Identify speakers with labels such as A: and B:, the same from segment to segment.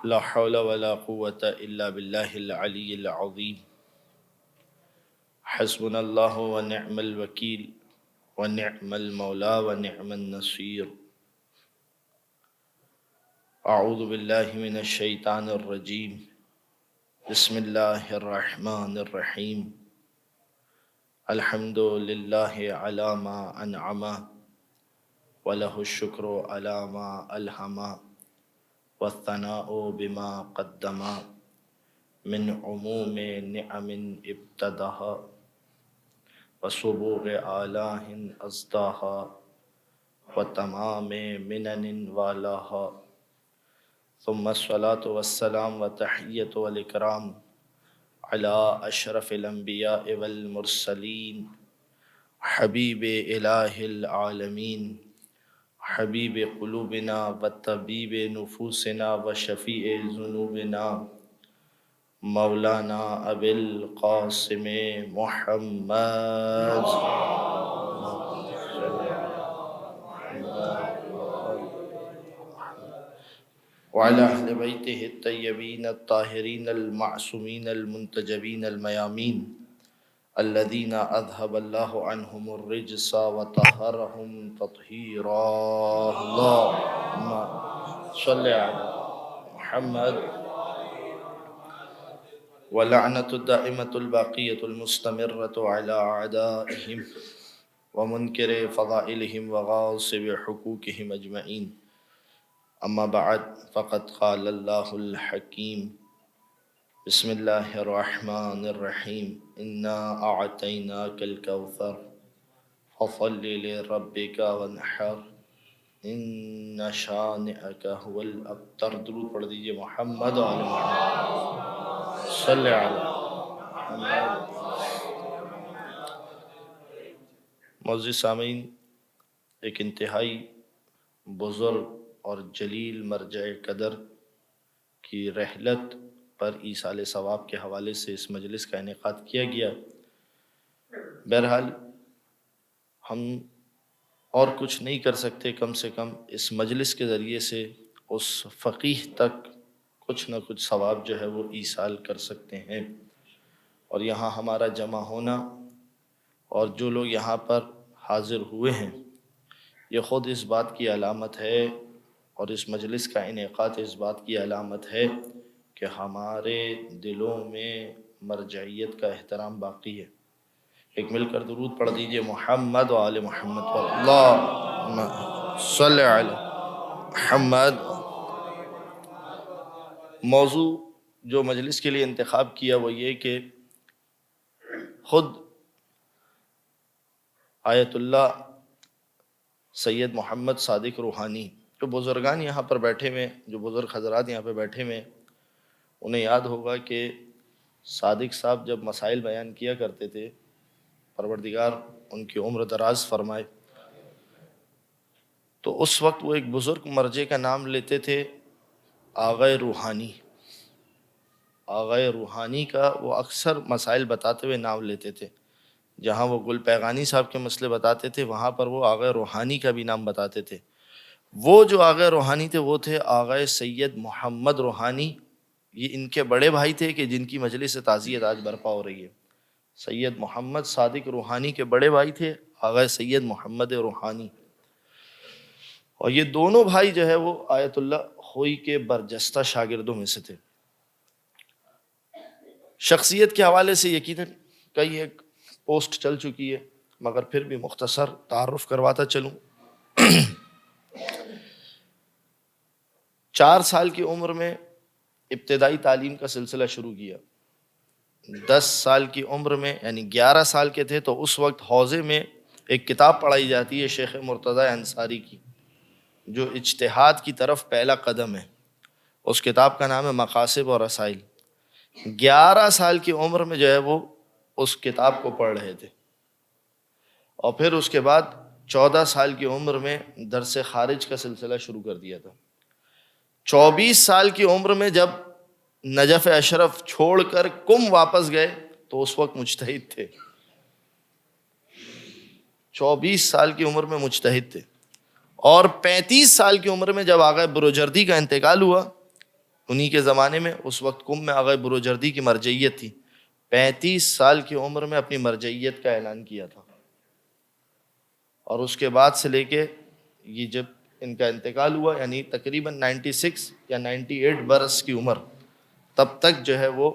A: لا حول ولا قوة إلا بالله العلي العظيم حسبنا الله ونعم الوكيل ونعم المولى ونعم النصير أعوذ بالله من الشيطان الرجيم بسم الله الرحمن الرحيم الحمد لله على ما أنعم وله الشكر على ما ألهم والثناء بما قدم من عموم نعم ابتداها وسبوغ آلاء أزداها وتمام منن والاها ثم الصلاة والسلام وتحية والإكرام على أشرف الأنبياء والمرسلين حبيب إله العالمين حبيب قلوبنا وطبيب نفوسنا وشفيع ذنوبنا مولانا أبي القاسم محمد وعلى أهل بيته الطيبين الطاهرين المعصومين المنتجبين الميامين الذين أذهب الله عنهم الرجس وطهرهم تطهيرا اللهم صل على محمد ولعنة الدائمة الباقية المستمرة على أعدائهم ومنكر فضائلهم وغاصب حقوقهم أجمعين أما بعد فقد قال الله الحكيم بسم الله الرحمن الرحيم إنا أعطيناك الكوثر فصل لربك وانحر إن شانئك هو الأبتر. درود پڑھ دیجئے محمد و آل محمد صلی علی محمد. معزز سامعین، ایک انتہائی بزرگ اور جلیل مرجع قدر کی رحلت پر ایصال ثواب کے حوالے سے اس مجلس کا انعقاد کیا گیا. بہرحال ہم اور کچھ نہیں کر سکتے، کم سے کم اس مجلس کے ذریعے سے اس فقیہ تک کچھ نہ کچھ ثواب جو ہے وہ ایصال کر سکتے ہیں. اور یہاں ہمارا جمع ہونا اور جو لوگ یہاں پر حاضر ہوئے ہیں یہ خود اس بات کی علامت ہے، اور اس مجلس کا انعقاد اس بات کی علامت ہے کہ ہمارے دلوں میں مرجعیت کا احترام باقی ہے. ایک مل کر درود پڑھ دیجئے محمد و آل محمد پر. اللہم صلی علی محمد. موضوع جو مجلس کے لیے انتخاب کیا وہ یہ کہ خود آیت اللہ سید محمد صادق روحانی، جو بزرگان یہاں پر بیٹھے ہوئے، جو بزرگ حضرات یہاں پہ بیٹھے ہوئے، انہیں یاد ہوگا کہ صادق صاحب جب مسائل بیان کیا کرتے تھے، پروردگار ان کی عمر دراز فرمائے، تو اس وقت وہ ایک بزرگ مرجع کا نام لیتے تھے، آغا روحانی. آغا روحانی کا وہ اکثر مسائل بتاتے ہوئے نام لیتے تھے. جہاں وہ گل پیغانی صاحب کے مسئلے بتاتے تھے وہاں پر وہ آغا روحانی کا بھی نام بتاتے تھے. وہ جو آغا روحانی تھے وہ تھے آغا سید محمد روحانی. یہ ان کے بڑے بھائی تھے کہ جن کی مجلس تعزیت آج برپا ہو رہی ہے. سید محمد صادق روحانی کے بڑے بھائی تھے آغا سید محمد روحانی. اور یہ دونوں بھائی جو ہے وہ آیت اللہ خوئی کے برجستہ شاگردوں میں سے تھے. شخصیت کے حوالے سے یقیناً کئی ایک پوسٹ چل چکی ہے، مگر پھر بھی مختصر تعارف کرواتا چلوں. 4 سال کی عمر میں ابتدائی تعلیم کا سلسلہ شروع کیا. 10 سال کی عمر میں یعنی 11 سال کے تھے تو اس وقت حوزے میں ایک کتاب پڑھائی جاتی ہے شیخ مرتضی انصاری کی، جو اجتہاد کی طرف پہلا قدم ہے. اس کتاب کا نام ہے مقاصد و رسائل. 11 سال کی عمر میں جو ہے وہ اس کتاب کو پڑھ رہے تھے، اور پھر اس کے بعد 14 سال کی عمر میں درس خارج کا سلسلہ شروع کر دیا تھا. 24 سال کی عمر میں جب نجف اشرف چھوڑ کر کم واپس گئے تو اس وقت مجتہد تھے. 24 سال کی عمر میں مجتہد تھے. اور 35 سال کی عمر میں جب آغا بروجردی کا انتقال ہوا انہی کے زمانے میں اس وقت قم میں آغا بروجردی کی مرجعیت تھی. 35 سال کی عمر میں اپنی مرجعیت کا اعلان کیا تھا. اور اس کے بعد سے لے کے یہ جب ان کا انتقال ہوا، یعنی تقریباً 96 یا 98 برس کی عمر، تب تک جو ہے وہ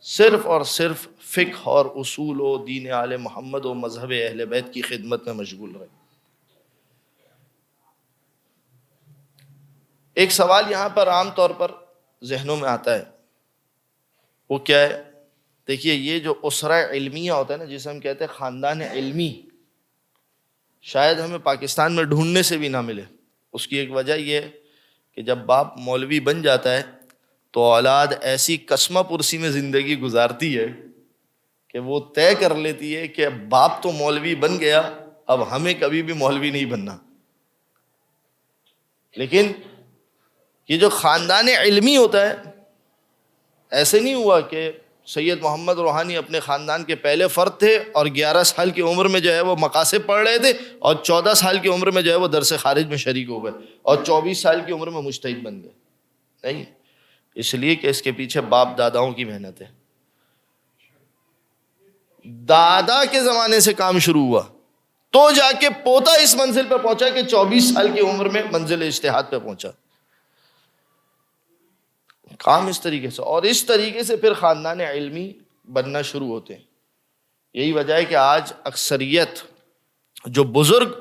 A: صرف اور صرف فقہ اور اصول و دین آل محمد و مذہب اہل بیت کی خدمت میں مشغول رہے. ایک سوال یہاں پر عام طور پر ذہنوں میں آتا ہے، وہ کیا ہے؟ دیکھیے، یہ جو اسرہ علمیہ ہوتا ہے نا، جسے ہم کہتے ہیں خاندان علمی، شاید ہمیں پاکستان میں ڈھونڈنے سے بھی نہ ملے. اس کی ایک وجہ یہ ہے کہ جب باپ مولوی بن جاتا ہے تو اولاد ایسی کسمہ پرسی میں زندگی گزارتی ہے کہ وہ طے کر لیتی ہے کہ باپ تو مولوی بن گیا، اب ہمیں کبھی بھی مولوی نہیں بننا. لیکن یہ جو خاندان علمی ہوتا ہے، ایسے نہیں ہوا کہ سید محمد روحانی اپنے خاندان کے پہلے فرد تھے اور 11 سال کی عمر میں جو ہے وہ مقاصد پڑھ رہے تھے اور 14 سال کی عمر میں جو ہے وہ درس خارج میں شریک ہو گئے اور 24 سال کی عمر میں مجتہد بن گئے. نہیں، اس لیے کہ اس کے پیچھے باپ داداؤں کی محنت ہے. دادا کے زمانے سے کام شروع ہوا تو جا کے پوتا اس منزل پہ پہنچا کہ 24 سال کی عمر میں منزل اجتہاد پہ پہنچا. کام اس طریقے سے، اور اس طریقے سے پھر خاندان علمی بننا شروع ہوتے ہیں. یہی وجہ ہے کہ آج اکثریت جو بزرگ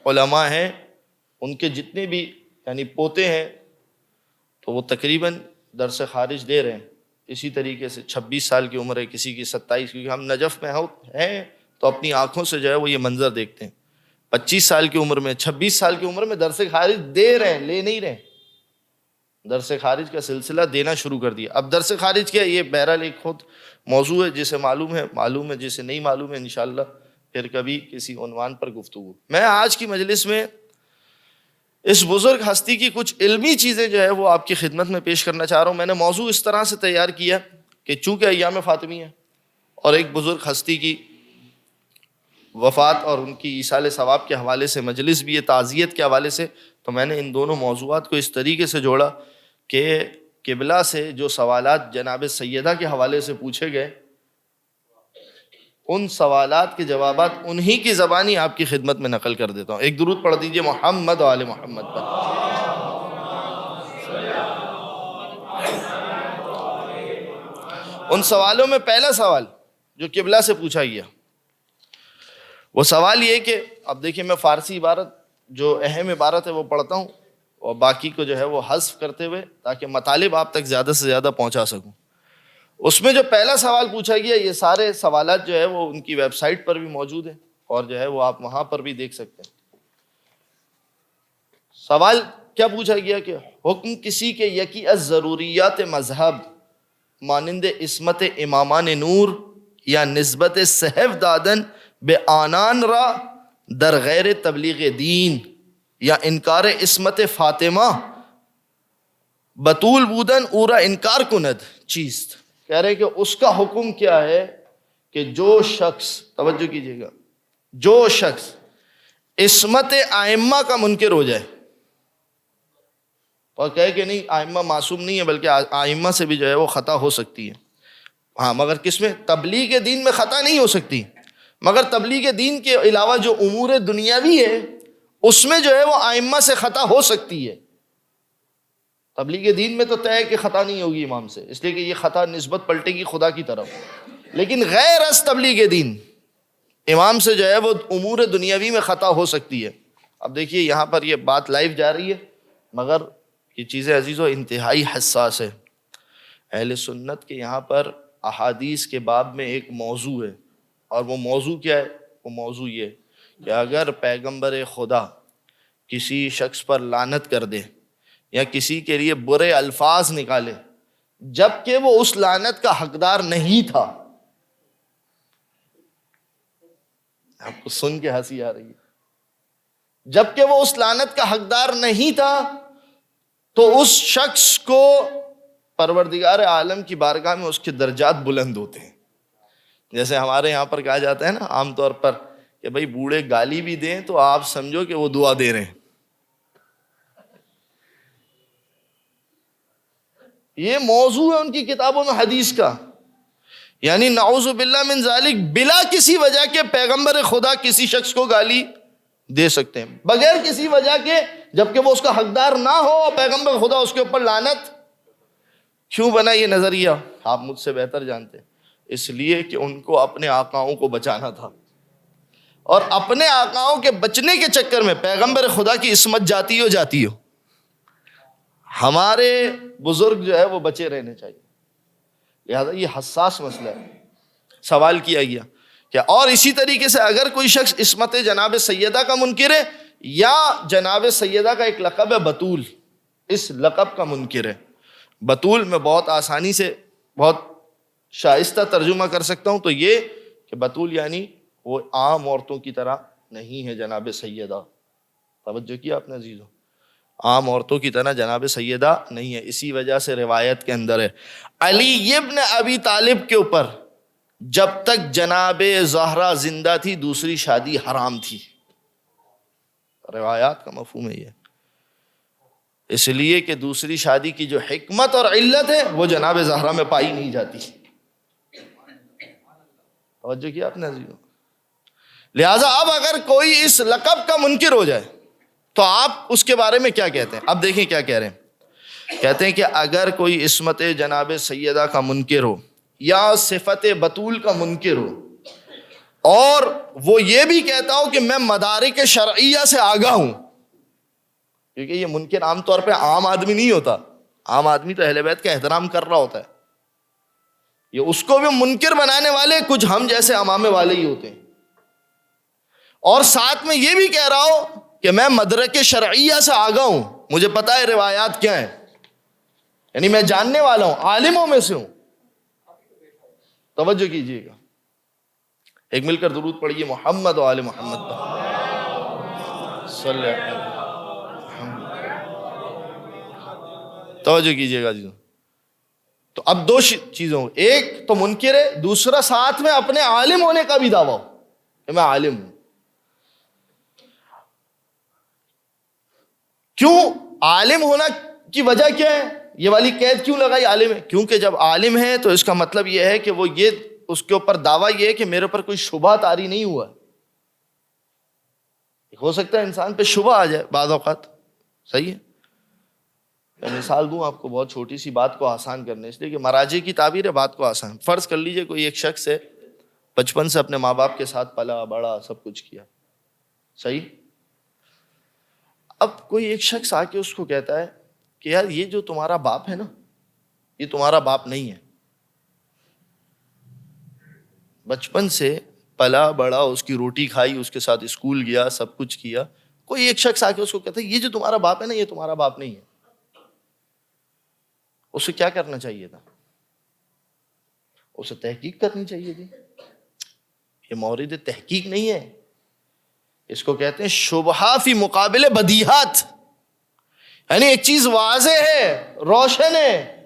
A: علماء ہیں ان کے جتنے بھی یعنی پوتے ہیں تو وہ تقریباً درس خارج دے رہے ہیں. اسی طریقے سے 26 سال کی عمر ہے کسی کی، 27، کیونکہ ہم نجف میں ہیں تو اپنی آنکھوں سے جو ہے وہ یہ منظر دیکھتے ہیں. 25 سال کی عمر میں، 26 سال کی عمر میں درس خارج دے رہے ہیں، لے نہیں رہے. درس خارج کا سلسلہ دینا شروع کر دیا. اب درس خارج کیا، یہ بہرحال ایک خود موضوع ہے، جسے معلوم ہے، جسے نہیں معلوم ہے انشاءاللہ پھر کبھی کسی عنوان پر گفتگو. میں آج کی مجلس میں اس بزرگ ہستی کی کچھ علمی چیزیں جو ہے وہ آپ کی خدمت میں پیش کرنا چاہ رہا ہوں. میں نے موضوع اس طرح سے تیار کیا کہ چونکہ ایام فاطمی ہے اور ایک بزرگ ہستی کی وفات اور ان کی ایصال ثواب کے حوالے سے مجلس بھی ہے، تعزیت کے حوالے سے، تو میں نے ان دونوں موضوعات کو اس طریقے سے جوڑا کہ قبلہ سے جو سوالات جناب سیدہ کے حوالے سے پوچھے گئے، ان سوالات کے جوابات انہی کی زبانی آپ کی خدمت میں نقل کر دیتا ہوں. ایک درود پڑھ دیجئے محمد و آل محمد پر. ان سوالوں میں پہلا سوال جو قبلہ سے پوچھا گیا وہ سوال یہ کہ اب دیکھیں میں فارسی عبارت جو اہم عبارت ہے وہ پڑھتا ہوں اور باقی کو جو ہے وہ حذف کرتے ہوئے تاکہ مطالب آپ تک زیادہ سے زیادہ پہنچا سکوں. اس میں جو پہلا سوال پوچھا گیا، یہ سارے سوالات جو ہے وہ ان کی ویب سائٹ پر بھی موجود ہیں اور جو ہے وہ آپ وہاں پر بھی دیکھ سکتے ہیں. سوال کیا پوچھا گیا کہ حکم کسی کے یکی از ضروریات مذہب مانند عصمت امامان نور یا نسبت صحف دادن بے آنان را در غیر تبلیغ دین یا انکار عصمت فاطمہ بطول بودن اورا انکار کند چیست. کہہ رہے کہ اس کا حکم کیا ہے کہ جو شخص، توجہ کیجیے گا، جو شخص عصمت ائمہ کا منکر ہو جائے اور کہے کہ نہیں ائمہ معصوم نہیں ہے بلکہ ائمہ سے بھی جو ہے وہ خطا ہو سکتی ہے، ہاں مگر کس میں؟ تبلیغ دین میں خطا نہیں ہو سکتی، مگر تبلیغ دین کے علاوہ جو امور دنیاوی ہے اس میں جو ہے وہ ائمہ سے خطا ہو سکتی ہے. تبلیغ دین میں تو طے ہے کہ خطا نہیں ہوگی امام سے، اس لیے کہ یہ خطا نسبت پلٹے گی خدا کی طرف. لیکن غیر از تبلیغ دین امام سے جو ہے وہ امور دنیاوی میں خطا ہو سکتی ہے. اب دیکھیے یہاں پر یہ بات لائیو جا رہی ہے مگر یہ چیزیں عزیزو انتہائی حساس ہے. اہل سنت کے یہاں پر احادیث کے باب میں ایک موضوع ہے، اور وہ موضوع کیا ہے؟ وہ موضوع یہ کہ اگر پیغمبر خدا کسی شخص پر لعنت کر دے یا کسی کے لیے برے الفاظ نکالے جبکہ وہ اس لعنت کا حقدار نہیں تھا، آپ کو سن کے ہنسی آ رہی ہے، جبکہ وہ اس لعنت کا حقدار نہیں تھا، تو اس شخص کو پروردگار عالم کی بارگاہ میں اس کے درجات بلند ہوتے ہیں. جیسے ہمارے یہاں پر کہا جاتا ہے نا عام طور پر کہ بھئی بوڑھے گالی بھی دیں تو آپ سمجھو کہ وہ دعا دے رہے ہیں. یہ موضوع ہے ان کی کتابوں میں حدیث کا. یعنی نعوذ باللہ من ذالک بلا کسی وجہ کے پیغمبر خدا کسی شخص کو گالی دے سکتے ہیں بغیر کسی وجہ کے، جبکہ وہ اس کا حقدار نہ ہو، اور پیغمبر خدا اس کے اوپر لعنت کیوں بنا یہ نظریہ آپ مجھ سے بہتر جانتے ہیں. اس لیے کہ ان کو اپنے آقاؤں کو بچانا تھا، اور اپنے آقاؤں کے بچنے کے چکر میں پیغمبر خدا کی عصمت جاتی ہو. ہمارے بزرگ جو ہے وہ بچے رہنے چاہیے. لہذا یہ حساس مسئلہ ہے. سوال کیا گیا کہ اور اسی طریقے سے اگر کوئی شخص عصمت جناب سیدہ کا منکر ہے، یا جناب سیدہ کا ایک لقب ہے بطول، اس لقب کا منکر ہے. بطول میں بہت آسانی سے بہت شائستہ ترجمہ کر سکتا ہوں، تو یہ کہ بطول یعنی وہ عام عورتوں کی طرح نہیں ہے جناب سیدہ. توجہ کیا آپ نے عزیزو، عام عورتوں کی طرح جناب سیدہ نہیں ہے. اسی وجہ سے روایت کے اندر ہے علی ابن ابی طالب کے اوپر جب تک جناب زہرا زندہ تھی دوسری شادی حرام تھی. روایات کا مفہوم ہے یہ، اس لیے کہ دوسری شادی کی جو حکمت اور علت ہے وہ جناب زہرا میں پائی نہیں جاتی. توجہ کیا آپ نے عزیزو. لہٰذا اب اگر کوئی اس لقب کا منکر ہو جائے تو آپ اس کے بارے میں کیا کہتے ہیں؟ اب دیکھیں کیا کہہ رہے ہیں. کہتے ہیں کہ اگر کوئی عصمت جناب سیدہ کا منکر ہو یا صفت بطول کا منکر ہو، اور وہ یہ بھی کہتا ہو کہ میں مدارک شرعیہ سے آگاہ ہوں، کیونکہ یہ منکر عام طور پہ عام آدمی نہیں ہوتا. عام آدمی تو اہل بیت کا احترام کر رہا ہوتا ہے. یہ اس کو بھی منکر بنانے والے کچھ ہم جیسے امامے والے ہی ہوتے ہیں، اور ساتھ میں یہ بھی کہہ رہا ہو کہ میں مدرک شرعیہ سے آگاہ ہوں، مجھے پتا ہے روایات کیا ہیں، یعنی میں جاننے والا ہوں، عالموں میں سے ہوں. توجہ کیجیے گا. ایک مل کر درود پڑھیے محمد و آل محمد صلی اللہ علیہ وسلم. توجہ کیجیے گا جی. تو اب دو چیزوں، ایک تو منکر ہے، دوسرا ساتھ میں اپنے عالم ہونے کا بھی دعویٰ ہو کہ میں عالم ہوں. کیوں عالم ہونا کی وجہ کیا ہے؟ یہ والی قید کیوں لگائی عالم ہے؟ کیونکہ جب عالم ہے تو اس کا مطلب یہ ہے کہ وہ یہ اس کے اوپر دعویٰ یہ ہے کہ میرے اوپر کوئی شبہ طاری نہیں ہوا. ہو سکتا ہے انسان پہ شبہ آ جائے بعض اوقات، صحیح ہے. میں مثال دوں آپ کو بہت چھوٹی سی بات کو آسان کرنے، اس لیے کہ مراجع کی تعبیر ہے بات کو آسان. فرض کر لیجئے کوئی ایک شخص ہے، بچپن سے اپنے ماں باپ کے ساتھ پلا بڑا سب کچھ کیا، صحیح. اب کوئی ایک شخص آ کے اس کو کہتا ہے کہ یار یہ جو تمہارا باپ ہے نا، یہ تمہارا باپ نہیں ہے. بچپن سے پلا بڑا، اس کی روٹی کھائی، اس کے ساتھ اسکول گیا، سب کچھ کیا. کوئی ایک شخص آ کے اس کو کہتا ہے یہ جو تمہارا باپ ہے نا، یہ تمہارا باپ نہیں ہے. اسے کیا کرنا چاہیے تھا؟ اسے تحقیق کرنی چاہیے تھی. یہ مورد تحقیق نہیں ہے، اس کو کہتے ہیں شبہہ فی مقابل بدیہات. یعنی ایک چیز واضح ہے، روشن ہے،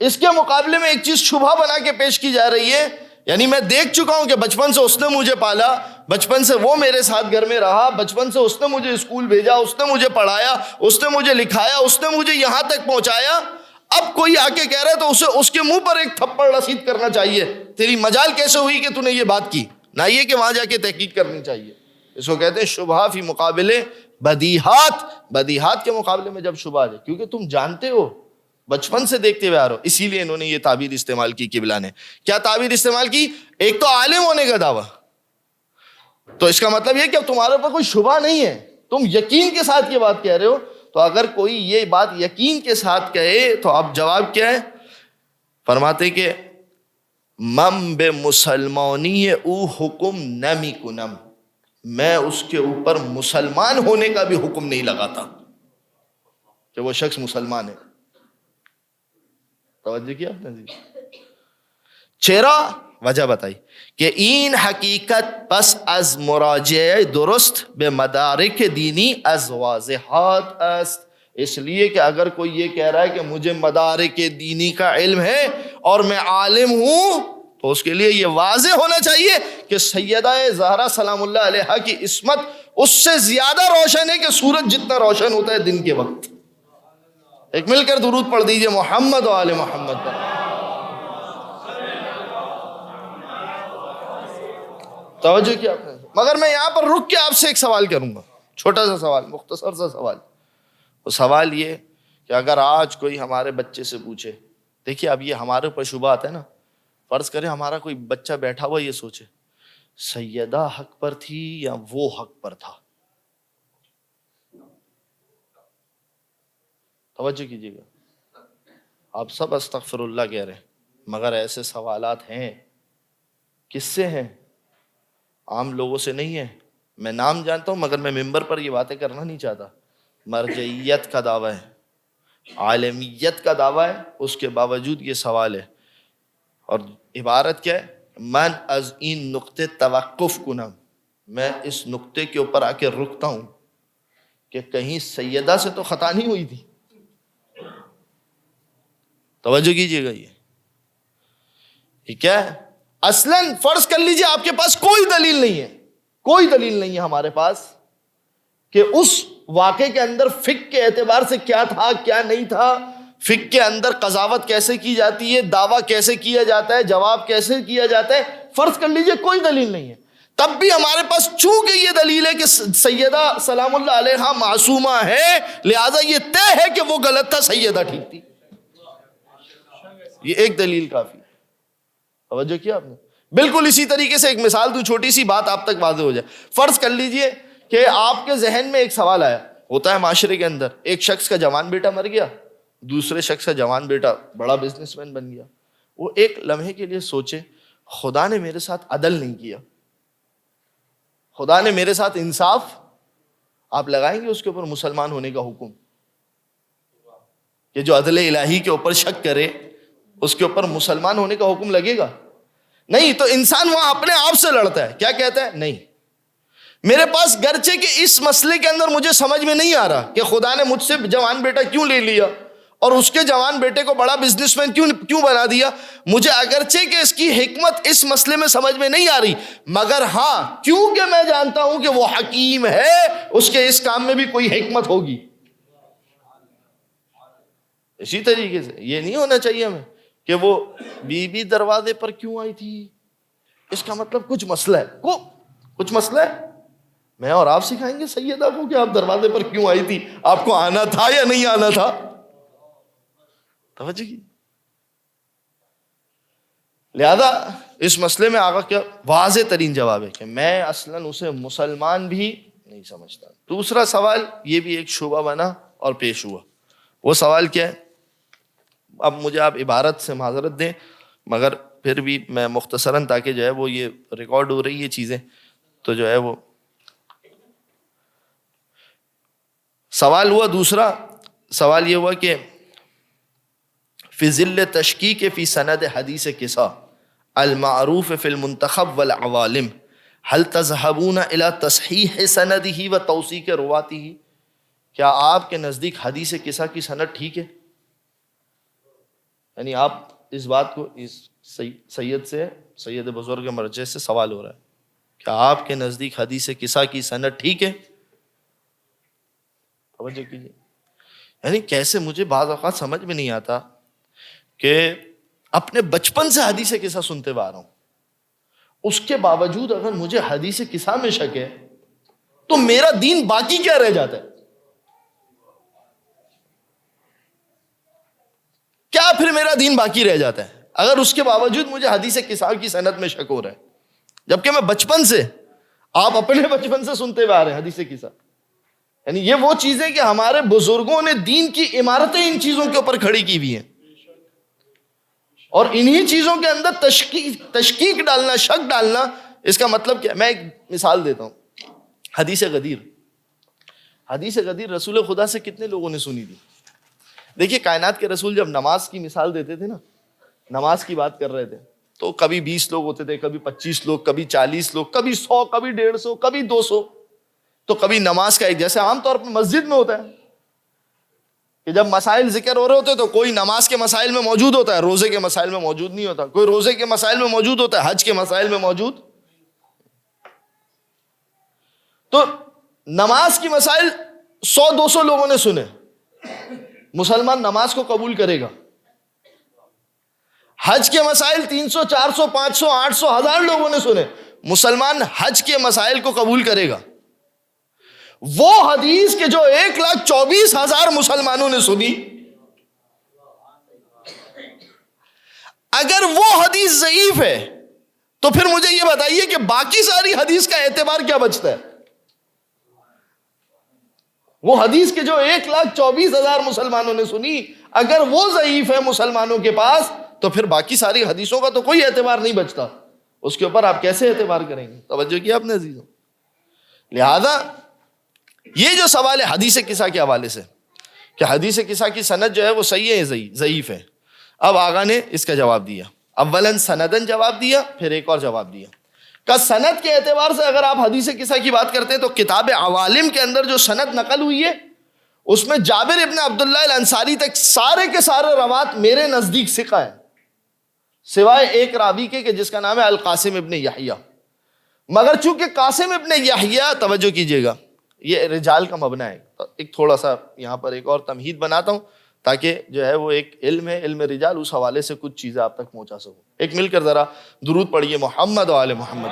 A: اس کے مقابلے میں ایک چیز شبہہ بنا کے پیش کی جا رہی ہے. یعنی میں دیکھ چکا ہوں کہ بچپن سے اس نے مجھے پالا، بچپن سے وہ میرے ساتھ گھر میں رہا، بچپن سے اس نے مجھے اسکول بھیجا، اس نے مجھے پڑھایا، اس نے مجھے لکھایا، اس نے مجھے یہاں تک پہنچایا. اب کوئی آ کے کہہ رہا ہے تو اسے اس کے منہ پر ایک تھپڑ رسید کرنا چاہیے. تیری مجال کیسے ہوئی کہ تو نے یہ بات کی؟ نہ یہ کہ وہاں جا کے تحقیق کرنی چاہیے. اس کو کہتے ہیں شبہہ فی مقابلے بدیہات. بدیہات کے مقابلے میں جب شبہ آ جائے، کیونکہ تم جانتے ہو، بچپن سے دیکھتے ہوئے آ رہے ہو، اسی لیے انہوں نے یہ تعبیر استعمال کی. قبلہ نے کیا تعبیر استعمال کی؟ ایک تو عالم ہونے کا دعویٰ، تو اس کا مطلب یہ کہ اب تمہارے اوپر کوئی شبہ نہیں ہے، تم یقین کے ساتھ یہ بات کہہ رہے ہو. تو اگر کوئی یہ بات یقین کے ساتھ کہے تو اب جواب کیا ہے؟ فرماتے کہ مم بے مسلمانی او حکم نمی کنم، میں اس کے اوپر مسلمان ہونے کا بھی حکم نہیں لگاتا کہ وہ شخص مسلمان ہے. توجہ کیا آپ نے جی؟ چہرہ وجہ بتائی کہ این حقیقت پس از مراجعہ درست به مدارک دینی از واضحات است. اس لیے کہ اگر کوئی یہ کہہ رہا ہے کہ مجھے مدارک دینی کا علم ہے اور میں عالم ہوں، تو اس کے لیے یہ واضح ہونا چاہیے کہ سیدہ زہرا سلام اللہ علیہا کی عصمت اس سے زیادہ روشن ہے کہ سورج جتنا روشن ہوتا ہے دن کے وقت. ایک مل کر درود پڑھ دیجئے محمد و آل محمد پر۔ توجہ کیا آپ نے؟ مگر میں یہاں پر رک کے آپ سے ایک سوال کروں گا، چھوٹا سا سوال، مختصر سا سوال۔ وہ سوال یہ کہ اگر آج کوئی ہمارے بچے سے پوچھے، دیکھیے اب یہ ہمارے اوپر شبہ آتا ہے نا، فرض کرے ہمارا کوئی بچہ بیٹھا ہوا یہ سوچے سیدہ حق پر تھی یا وہ حق پر تھا؟ توجہ کیجیے گا، آپ سب استغفر اللہ کہہ رہے ہیں مگر ایسے سوالات ہیں، کس سے ہیں؟ عام لوگوں سے نہیں ہے۔ میں نام جانتا ہوں مگر میں ممبر پر یہ باتیں کرنا نہیں چاہتا۔ مرجعیت کا دعویٰ ہے، عالمیت کا دعویٰ ہے، اس کے باوجود یہ سوال ہے، اور عبارت کیا ہے؟ من از این نقطے توقف کنم، میں اس نقطے کے اوپر آ کے رکتا ہوں کہ کہیں سیدہ سے تو خطا نہیں ہوئی تھی۔ توجہ کیجیے گا، یہ کیا ہے؟ اصلاً فرض کر لیجیے آپ کے پاس کوئی دلیل نہیں ہے، کوئی دلیل نہیں ہے ہمارے پاس کہ اس واقعے کے اندر فقہ کے اعتبار سے کیا تھا کیا نہیں تھا، فقہ کے اندر قضاوت کیسے کی جاتی ہے، دعویٰ کیسے کیا جاتا ہے، جواب کیسے کیا جاتا ہے، فرض کر لیجیے کوئی دلیل نہیں ہے۔ تب بھی ہمارے پاس چونکہ یہ دلیل ہے کہ سیدہ سلام اللہ علیہا معصومہ ہے، لہذا یہ طے ہے کہ وہ غلط تھا، سیدہ ٹھیک تھی۔ یہ ایک دلیل کافی ہے۔ توجہ کیا آپ نے؟ بالکل اسی طریقے سے ایک مثال دوں، چھوٹی سی بات آپ تک واضح ہو جائے۔ فرض کر لیجئے کہ آپ کے ذہن میں ایک سوال آیا، ہوتا ہے معاشرے کے اندر، ایک شخص کا جوان بیٹا مر گیا، دوسرے شخص کا جوان بیٹا بڑا بزنس مین بن گیا۔ وہ ایک لمحے کے لیے سوچے خدا نے میرے ساتھ عدل نہیں کیا، خدا نے میرے ساتھ انصاف، آپ لگائیں گے اس کے اوپر مسلمان ہونے کا حکم؟ کہ جو عدل الہی کے اوپر شک کرے اس کے اوپر مسلمان ہونے کا حکم لگے گا؟ نہیں۔ تو انسان وہاں اپنے آپ سے لڑتا ہے، کیا کہتا ہے؟ نہیں، میرے پاس گرچہ کہ اس مسئلے کے اندر مجھے سمجھ میں نہیں آ رہا کہ خدا نے مجھ سے جوان بیٹا کیوں لے لیا اور اس کے جوان بیٹے کو بڑا بزنس مین کیوں بنا دیا، مجھے اگرچہ کہ اس کی حکمت اس مسئلے میں سمجھ میں نہیں آ رہی، مگر ہاں کیونکہ میں جانتا ہوں کہ وہ حکیم ہے، اس کے اس کام میں بھی کوئی حکمت ہوگی۔ اسی طریقے سے یہ نہیں ہونا چاہیے ہمیں کہ وہ بی بی دروازے پر کیوں آئی تھی، اس کا مطلب کچھ مسئلہ ہے، کچھ مسئلہ ہے۔ میں اور آپ سکھائیں گے سیدہ کو کہ آپ دروازے پر کیوں آئی تھی، آپ کو آنا تھا یا نہیں آنا تھا؟ توجہ کی۔ لہذا اس مسئلے میں آقا کیا واضح ترین جواب ہے کہ میں اصلاً اسے مسلمان بھی نہیں سمجھتا۔ دوسرا سوال یہ بھی ایک شبہ بنا اور پیش ہوا، وہ سوال کیا ہے؟ اب مجھے آپ عبارت سے معذرت دیں مگر پھر بھی میں مختصراً، تاکہ جو ہے وہ یہ ریکارڈ ہو رہی ہے چیزیں، تو جو ہے وہ سوال ہوا۔ دوسرا سوال یہ ہوا کہ فی ظل تشکیک فی سند حدیث کسا المعروف فی المنتخب والعوالم هل تذهبون الى تصحیح سندہ و توثیق رواتہ، کیا آپ کے نزدیک حدیث کسا کی سند ٹھیک ہے؟ یعنی آپ اس بات کو اس سید بزرگ مرجع سے سوال ہو رہا ہے، کیا آپ کے نزدیک حدیث کسا کی سند ٹھیک ہے؟ توجہ کیجیے، یعنی کیسے مجھے بعض اوقات سمجھ میں نہیں آتا کہ اپنے بچپن سے حدیث کسا سنتے آ رہا ہوں، اس کے باوجود اگر مجھے حدیث کسا میں شک ہے تو میرا دین باقی کیا رہ جاتا ہے؟ کیا پھر میرا دین باقی رہ جاتا ہے اگر اس کے باوجود مجھے حدیث کسا کی سند میں شک ہو رہا ہے، جبکہ میں بچپن سے، آپ اپنے بچپن سے سنتے آ رہے ہیں حدیث کسا؟ یعنی یہ وہ چیزیں کہ ہمارے بزرگوں نے دین کی عمارتیں ان چیزوں کے اوپر کھڑی کی ہوئی ہیں، اور انہی چیزوں کے اندر تشکیک ڈالنا، شک ڈالنا، اس کا مطلب کیا؟ میں ایک مثال دیتا ہوں، حدیث غدیر۔ حدیث غدیر رسول خدا سے کتنے لوگوں نے سنی تھی؟ دیکھیے کائنات کے رسول جب نماز کی مثال دیتے تھے نا، نماز کی بات کر رہے تھے، تو کبھی 20 لوگ ہوتے تھے، کبھی 25 لوگ، کبھی 40 لوگ، کبھی 100، کبھی 150، کبھی 200۔ تو کبھی نماز کا ایک، جیسے عام طور پر مسجد میں ہوتا ہے کہ جب مسائل ذکر ہو رہے ہوتے تو کوئی نماز کے مسائل میں موجود ہوتا ہے، روزے کے مسائل میں موجود نہیں ہوتا، کوئی روزے کے مسائل میں موجود ہوتا ہے، حج کے مسائل میں موجود۔ تو نماز کی مسائل 100-200 لوگوں نے سنے، مسلمان نماز کو قبول کرے گا. حج کے مسائل 300 400 500 800 1000 لوگوں نے سنے, مسلمان حج کے مسائل کو قبول کرے گا. وہ حدیث کہ جو 1,24,000 مسلمانوں نے سنی, اگر وہ حدیث ضعیف ہے تو پھر مجھے یہ بتائیے کہ باقی ساری حدیث کا اعتبار کیا بچتا ہے؟ وہ حدیث کہ جو 1,24,000 مسلمانوں نے سنی, اگر وہ ضعیف ہے مسلمانوں کے پاس, تو پھر باقی ساری حدیثوں کا تو کوئی اعتبار نہیں بچتا. اس کے اوپر آپ کیسے اعتبار کریں گے؟ توجہ کیا آپ نے عزیزوں؟ لہذا یہ جو سوال ہے حدیث قصہ کے حوالے سے کہ حدیث قصہ کی سند جو ہے وہ صحیح ہے ضعیف ہے, اب آقا نے اس کا جواب دیا. اولاً سندن جواب دیا, پھر ایک اور جواب دیا کہ سند کے اعتبار سے اگر آپ حدیث قصہ کی بات کرتے ہیں تو کتاب عوالم کے اندر جو سند نقل ہوئی ہے اس میں جابر ابن عبداللہ الانصاری تک سارے کے سارے روات میرے نزدیک ثقہ ہے, سوائے ایک راوی کے کہ جس کا نام ہے القاسم ابن یحییٰ. مگر چونکہ قاسم ابن یحییٰ, توجہ کیجئے گا, یہ رجال کا مبنی ہے. ایک تھوڑا سا یہاں پر ایک اور تمہید بناتا ہوں تاکہ جو ہے وہ ایک علم ہے, علم رجال, اس حوالے سے کچھ چیزیں آپ تک پہنچا سکوں. ایک مل کر ذرا درود پڑھیے محمد و آل محمد.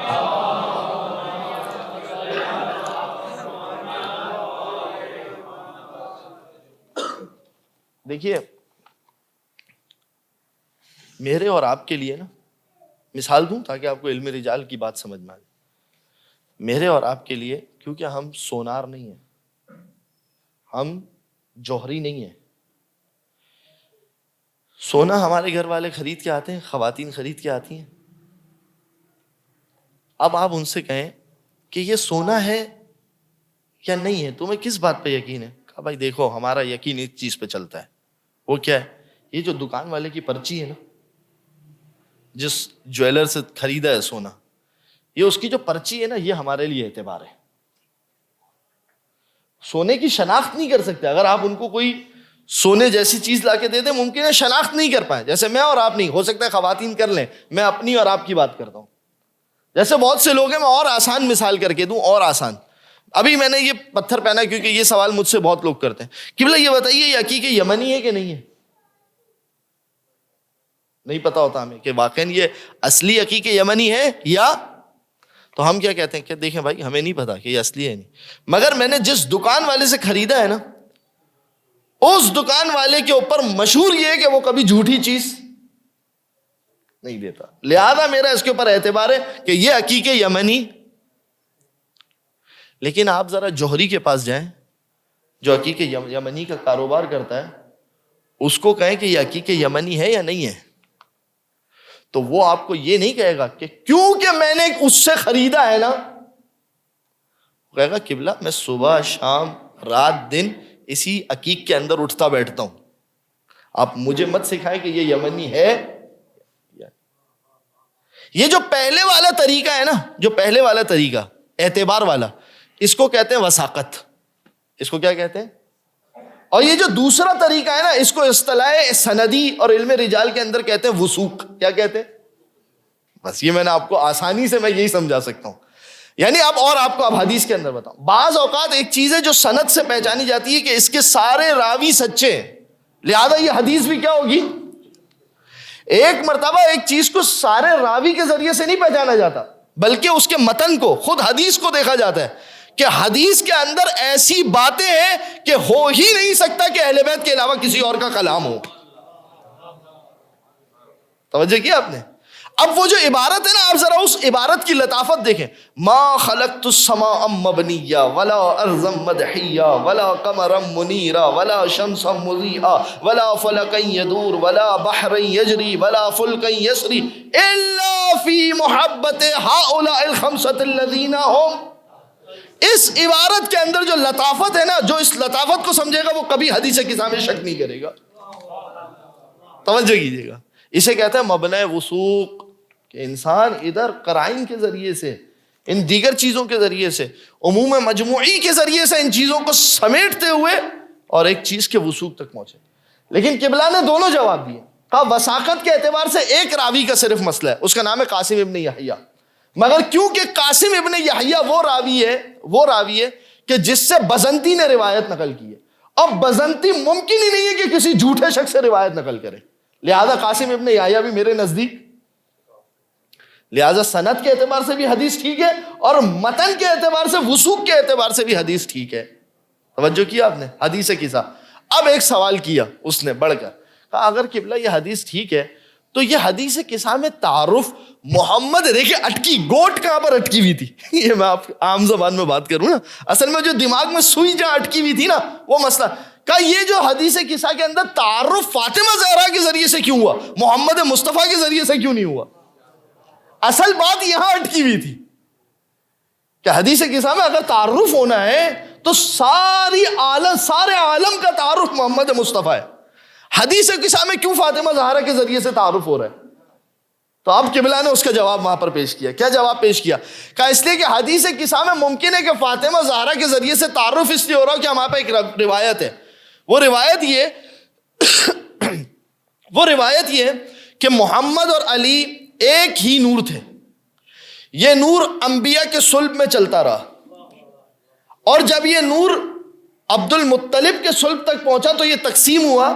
A: دیکھیے میرے اور آپ کے لیے نا, مثال دوں تاکہ آپ کو علم رجال کی بات سمجھ میں آ جائے. میرے اور آپ کے لیے, کیونکہ ہم سونار نہیں ہیں, ہم جوہری نہیں ہیں. سونا ہمارے گھر والے خرید کے آتے ہیں, خواتین خرید کے آتی ہیں. اب آپ ان سے کہیں کہ یہ سونا ہے یا نہیں ہے, تمہیں کس بات پہ یقین ہے؟ کہا بھائی دیکھو ہمارا یقین اس چیز پہ چلتا ہے. وہ کیا ہے؟ یہ جو دکان والے کی پرچی ہے نا, جس جویلر سے خریدا ہے سونا, یہ اس کی جو پرچی ہے نا, یہ ہمارے لیے اعتبار ہے. سونے کی شناخت نہیں کر سکتے. اگر آپ ان کو کوئی سونے جیسی چیز لا کے دے دیں, ممکن ہے شناخت نہیں کر پائیں. جیسے میں اور آپ نہیں, ہو سکتا ہے خواتین کر لیں, میں اپنی اور آپ کی بات کرتا ہوں. جیسے بہت سے لوگ ہیں, میں اور آسان مثال کر کے دوں, اور آسان. ابھی میں نے یہ پتھر پہنا کیونکہ یہ سوال مجھ سے بہت لوگ کرتے ہیں, قبلہ یہ بتائیے یہ عقیقہ یمنی ہے کہ نہیں ہے؟ نہیں پتا ہوتا ہمیں کہ واقعاً یہ اصلی عقیقہ یمنی ہے یا, تو ہم کیا کہتے ہیں کہ دیکھیں بھائی ہمیں نہیں پتا کہ یہ اصلی ہے نہیں, مگر میں نے جس دکان والے سے خریدا ہے نا, اس دکان والے کے اوپر مشہور یہ ہے کہ وہ کبھی جھوٹی چیز نہیں دیتا, لہذا میرا اس کے اوپر اعتبار ہے کہ یہ عقیقہ یمنی. لیکن آپ ذرا جوہری کے پاس جائیں جو عقیقہ یمنی کا کاروبار کرتا ہے, اس کو کہیں کہ یہ عقیقہ یمنی ہے یا نہیں ہے, تو وہ آپ کو یہ نہیں کہے گا کہ کیونکہ میں نے اس سے خریدا ہے نا, وہ کہے گا قبلہ میں صبح شام رات دن اسی عقیق کے اندر اٹھتا بیٹھتا ہوں, آپ مجھے مت سکھائیں کہ یہ یمنی ہے. یہ جو پہلے والا طریقہ ہے نا, جو پہلے والا طریقہ اعتبار والا, اس کو کہتے ہیں وثاقت. اس کو کیا کہتے ہیں؟ اور یہ جو دوسرا طریقہ ہے نا, اس کو اصطلاح سندی اور علم رجال کے اندر کہتے ہیں وثوق. کیا کہتے ہیں؟ بس یہ میں نے آپ کو آسانی سے میں یہی سمجھا سکتا ہوں. یعنی اب اور آپ کو اب حدیث کے اندر بتاؤں, بعض اوقات ایک چیز ہے جو سند سے پہچانی جاتی ہے کہ اس کے سارے راوی سچے ہیں, لہذا یہ حدیث بھی کیا ہوگی؟ ایک مرتبہ ایک چیز کو سارے راوی کے ذریعے سے نہیں پہچانا جاتا, بلکہ اس کے متن کو, خود حدیث کو دیکھا جاتا ہے کہ حدیث کے اندر ایسی باتیں ہیں کہ ہو ہی نہیں سکتا کہ اہل بیت کے علاوہ کسی اور کا کلام ہو. توجہ کیا آپ نے؟ اب وہ جو عبارت ہے نا, آپ ذرا اس عبارت کی لطافت دیکھیں. ما خلقت السماء مبنیہ ولا ارضا مدحیہ ولا قمرا منیرا ولا شمسا مضیئا ولا فلکا یدور ولا بحرا یجری ولا فلکا یسری الا فی محبت ہؤلاء الخمسۃ الذین هم. اس عبارت کے اندر جو لطافت ہے نا, جو اس لطافت کو سمجھے گا وہ کبھی حدیث قصہ میں شک نہیں کرے گا. توجہ کیجیے گا, اسے کہتے ہیں مبنی وثوق, کہ انسان ادھر قرائن کے ذریعے سے, ان دیگر چیزوں کے ذریعے سے, عموم مجموعی کے ذریعے سے ان چیزوں کو سمیٹتے ہوئے اور ایک چیز کے وثوق تک پہنچے. لیکن قبلہ نے دونوں جواب دیے. کہا وثاقت کے اعتبار سے ایک راوی کا صرف مسئلہ ہے, اس کا نام ہے قاسم ابن یحییٰ. مگر کیونکہ قاسم ابن یحییٰ وہ راوی ہے کہ جس سے بزنطی نے روایت نقل کی ہے, اب بزنطی ممکن ہی نہیں ہے کہ کسی جھوٹے شخص سے روایت نقل کرے، لہذا قاسم ابن یحییٰ بھی میرے نزدیک، لہذا سند کے اعتبار سے بھی حدیث ٹھیک ہے اور متن کے اعتبار سے، وثوق کے اعتبار سے بھی حدیث ٹھیک ہے. توجہ کیا آپ نے؟ حدیث قصہ. اب ایک سوال کیا اس نے بڑھ کر، کہا اگر قبلہ یہ حدیث ٹھیک ہے تو یہ حدیث قصہ میں تعارف محمد، دیکھیں اٹکی گوٹ کہاں پر اٹکی ہوئی تھی یہ میں آپ عام زبان میں بات کروں نا، اصل میں جو دماغ میں سوئی جہاں اٹکی ہوئی تھی نا وہ مسئلہ، کہا یہ جو حدیث قصہ کے اندر تعارف فاطمہ زہرا کے ذریعے سے کیوں ہوا، محمد مصطفیٰ کے ذریعے سے کیوں نہیں ہوا؟ اصل بات یہاں اٹکی ہوئی تھی کہ حدیث قصہ میں اگر تعارف ہونا ہے تو سارے عالم کا تعارف محمد مصطفیٰ ہے. حدیث قصہ میں کیوں فاطمہ زہرا کے ذریعے سے تعارف ہو رہا ہے؟ تو اب قبلہ نے اس کا جواب وہاں پر پیش کیا. کیا جواب پیش کیا؟ کہا اس لیے کہ حدیث قصہ میں ممکن ہے کہ فاطمہ زہرا کے ذریعے سے تعارف اس لیے ہو رہا ہو کہ ہمارے پاس ایک روایت ہے، وہ روایت یہ کہ محمد اور علی ایک ہی نور تھے، یہ نور انبیاء کے صلب میں چلتا رہا، اور جب یہ نور عبد المطلب کے صلب تک پہنچا تو یہ تقسیم ہوا،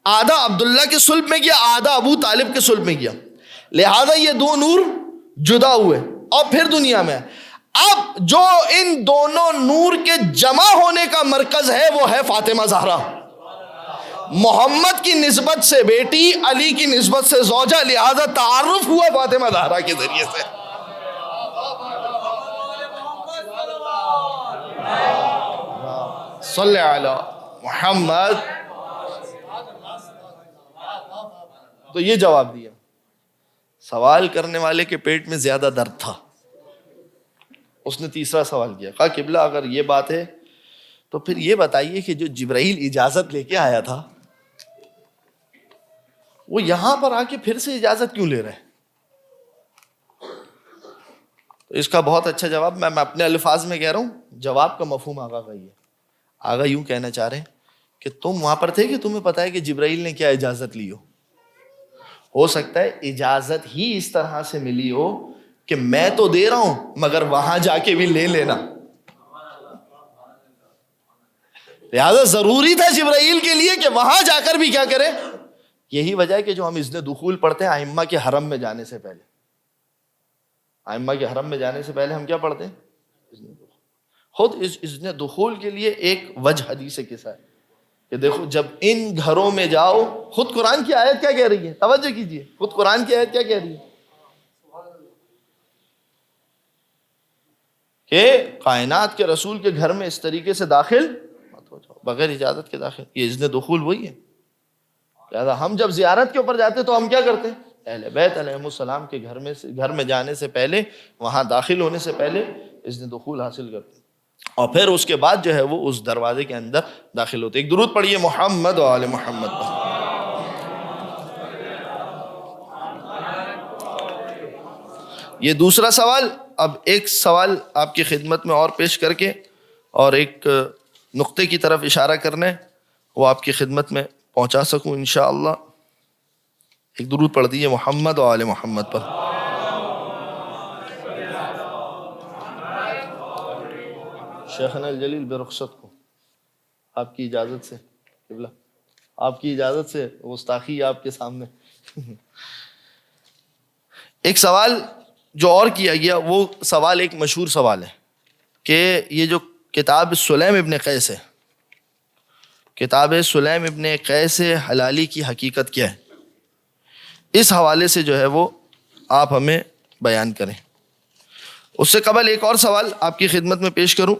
A: آدھا عبداللہ کے صلب میں گیا، آدھا ابو طالب کے صلب میں گیا، لہذا یہ دو نور جدا ہوئے اور پھر دنیا میں. اب جو ان دونوں نور کے جمع ہونے کا مرکز ہے وہ ہے فاطمہ زہرا، محمد کی نسبت سے بیٹی، علی کی نسبت سے زوجہ، لہذا تعارف ہوا فاطمہ زہرا کے ذریعے سے. صلی علی محمد. تو یہ جواب دیا. سوال کرنے والے کے پیٹ میں زیادہ درد تھا، اس نے تیسرا سوال کیا، کہا قبلہ اگر یہ بات ہے تو پھر یہ بتائیے کہ جو جبرائیل اجازت لے کے آیا تھا وہ یہاں پر آ کے پھر سے اجازت کیوں لے رہے ہیں؟ تو اس کا بہت اچھا جواب میں اپنے الفاظ میں کہہ رہا ہوں، جواب کا مفہوم آگا کا یہ، آگا یوں کہنا چاہ رہے ہیں کہ تم وہاں پر تھے کہ تمہیں پتا ہے کہ جبرائیل نے کیا اجازت لی ہو سکتا ہے اجازت ہی اس طرح سے ملی ہو کہ میں تو دے رہا ہوں مگر وہاں جا کے بھی لے لینا، لہذا ضروری تھا جبرائیل کے لیے کہ وہاں جا کر بھی کیا کرے. یہی وجہ ہے کہ جو ہم اذن دخول پڑھتے ہیں ائمہ کے حرم میں جانے سے پہلے، ائمہ کے حرم میں جانے سے پہلے ہم کیا پڑھتے ہیں؟ اذن دخول. خود اس اذن دخول کے لیے ایک وجہ حدیث قصہ ہے کہ دیکھو جب ان گھروں میں جاؤ، خود قرآن کی آیت کیا کہہ رہی ہے، توجہ کیجئے، خود قرآن کی آیت کیا کہہ رہی ہے کہ کائنات کے رسول کے گھر میں اس طریقے سے داخل مت ہو جاؤ، بغیر اجازت کے داخل. یہ اذن دخول وہی ہے. لہذا ہم جب زیارت کے اوپر جاتے تو ہم کیا کرتے ہیں؟ اہل بیت علیہ السلام کے گھر میں جانے سے پہلے، وہاں داخل ہونے سے پہلے اذن دخول حاصل کرتے ہیں، اور پھر اس کے بعد جو ہے وہ اس دروازے کے اندر داخل ہوتے. ایک درود پڑھیے محمد و آل محمد پر. یہ دوسرا سوال. اب ایک سوال آپ کی خدمت میں اور پیش کر کے اور ایک نقطے کی طرف اشارہ کرنا ہے، وہ آپ کی خدمت میں پہنچا سکوں انشاءاللہ. ایک درود پڑھ دیجیے محمد و آل محمد پر. شیخنا الجلیل برخصت کو آپ کی اجازت سے، قبلہ آپ کی اجازت سے گستاخی آپ کے سامنے. ایک سوال جو اور کیا گیا، وہ سوال ایک مشہور سوال ہے کہ یہ جو کتاب سلیم ابن قیس ہے، کتاب سلیم ابن قیس حلالی کی حقیقت کیا ہے، اس حوالے سے جو ہے وہ آپ ہمیں بیان کریں. اس سے قبل ایک اور سوال آپ کی خدمت میں پیش کروں.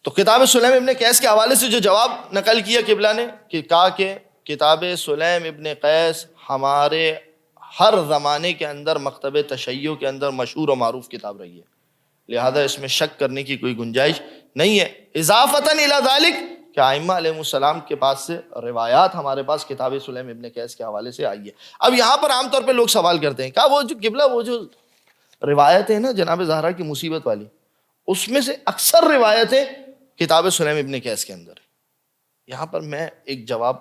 A: تو کتاب سلیم ابن قیس کے حوالے سے جو جواب نقل کیا قبلہ نے کہ کہا کہ کتاب سلیم ابن قیس ہمارے ہر زمانے کے اندر مکتب تشیع کے اندر مشہور و معروف کتاب رہی ہے، لہذا اس میں شک کرنے کی کوئی گنجائش نہیں ہے. اضافۃً الی ذالک کہ ائمہ علیہ السلام کے پاس سے روایات ہمارے پاس کتاب سلیم ابن قیس کے حوالے سے آئی ہے. اب یہاں پر عام طور پہ لوگ سوال کرتے ہیں، کہا وہ جو قبلہ وہ جو روایتیں نا جناب زہرا کی مصیبت والی، اس میں سے اکثر روایتیں کتاب سلیم ابن قیس کے اندر ہے. یہاں پر میں ایک جواب،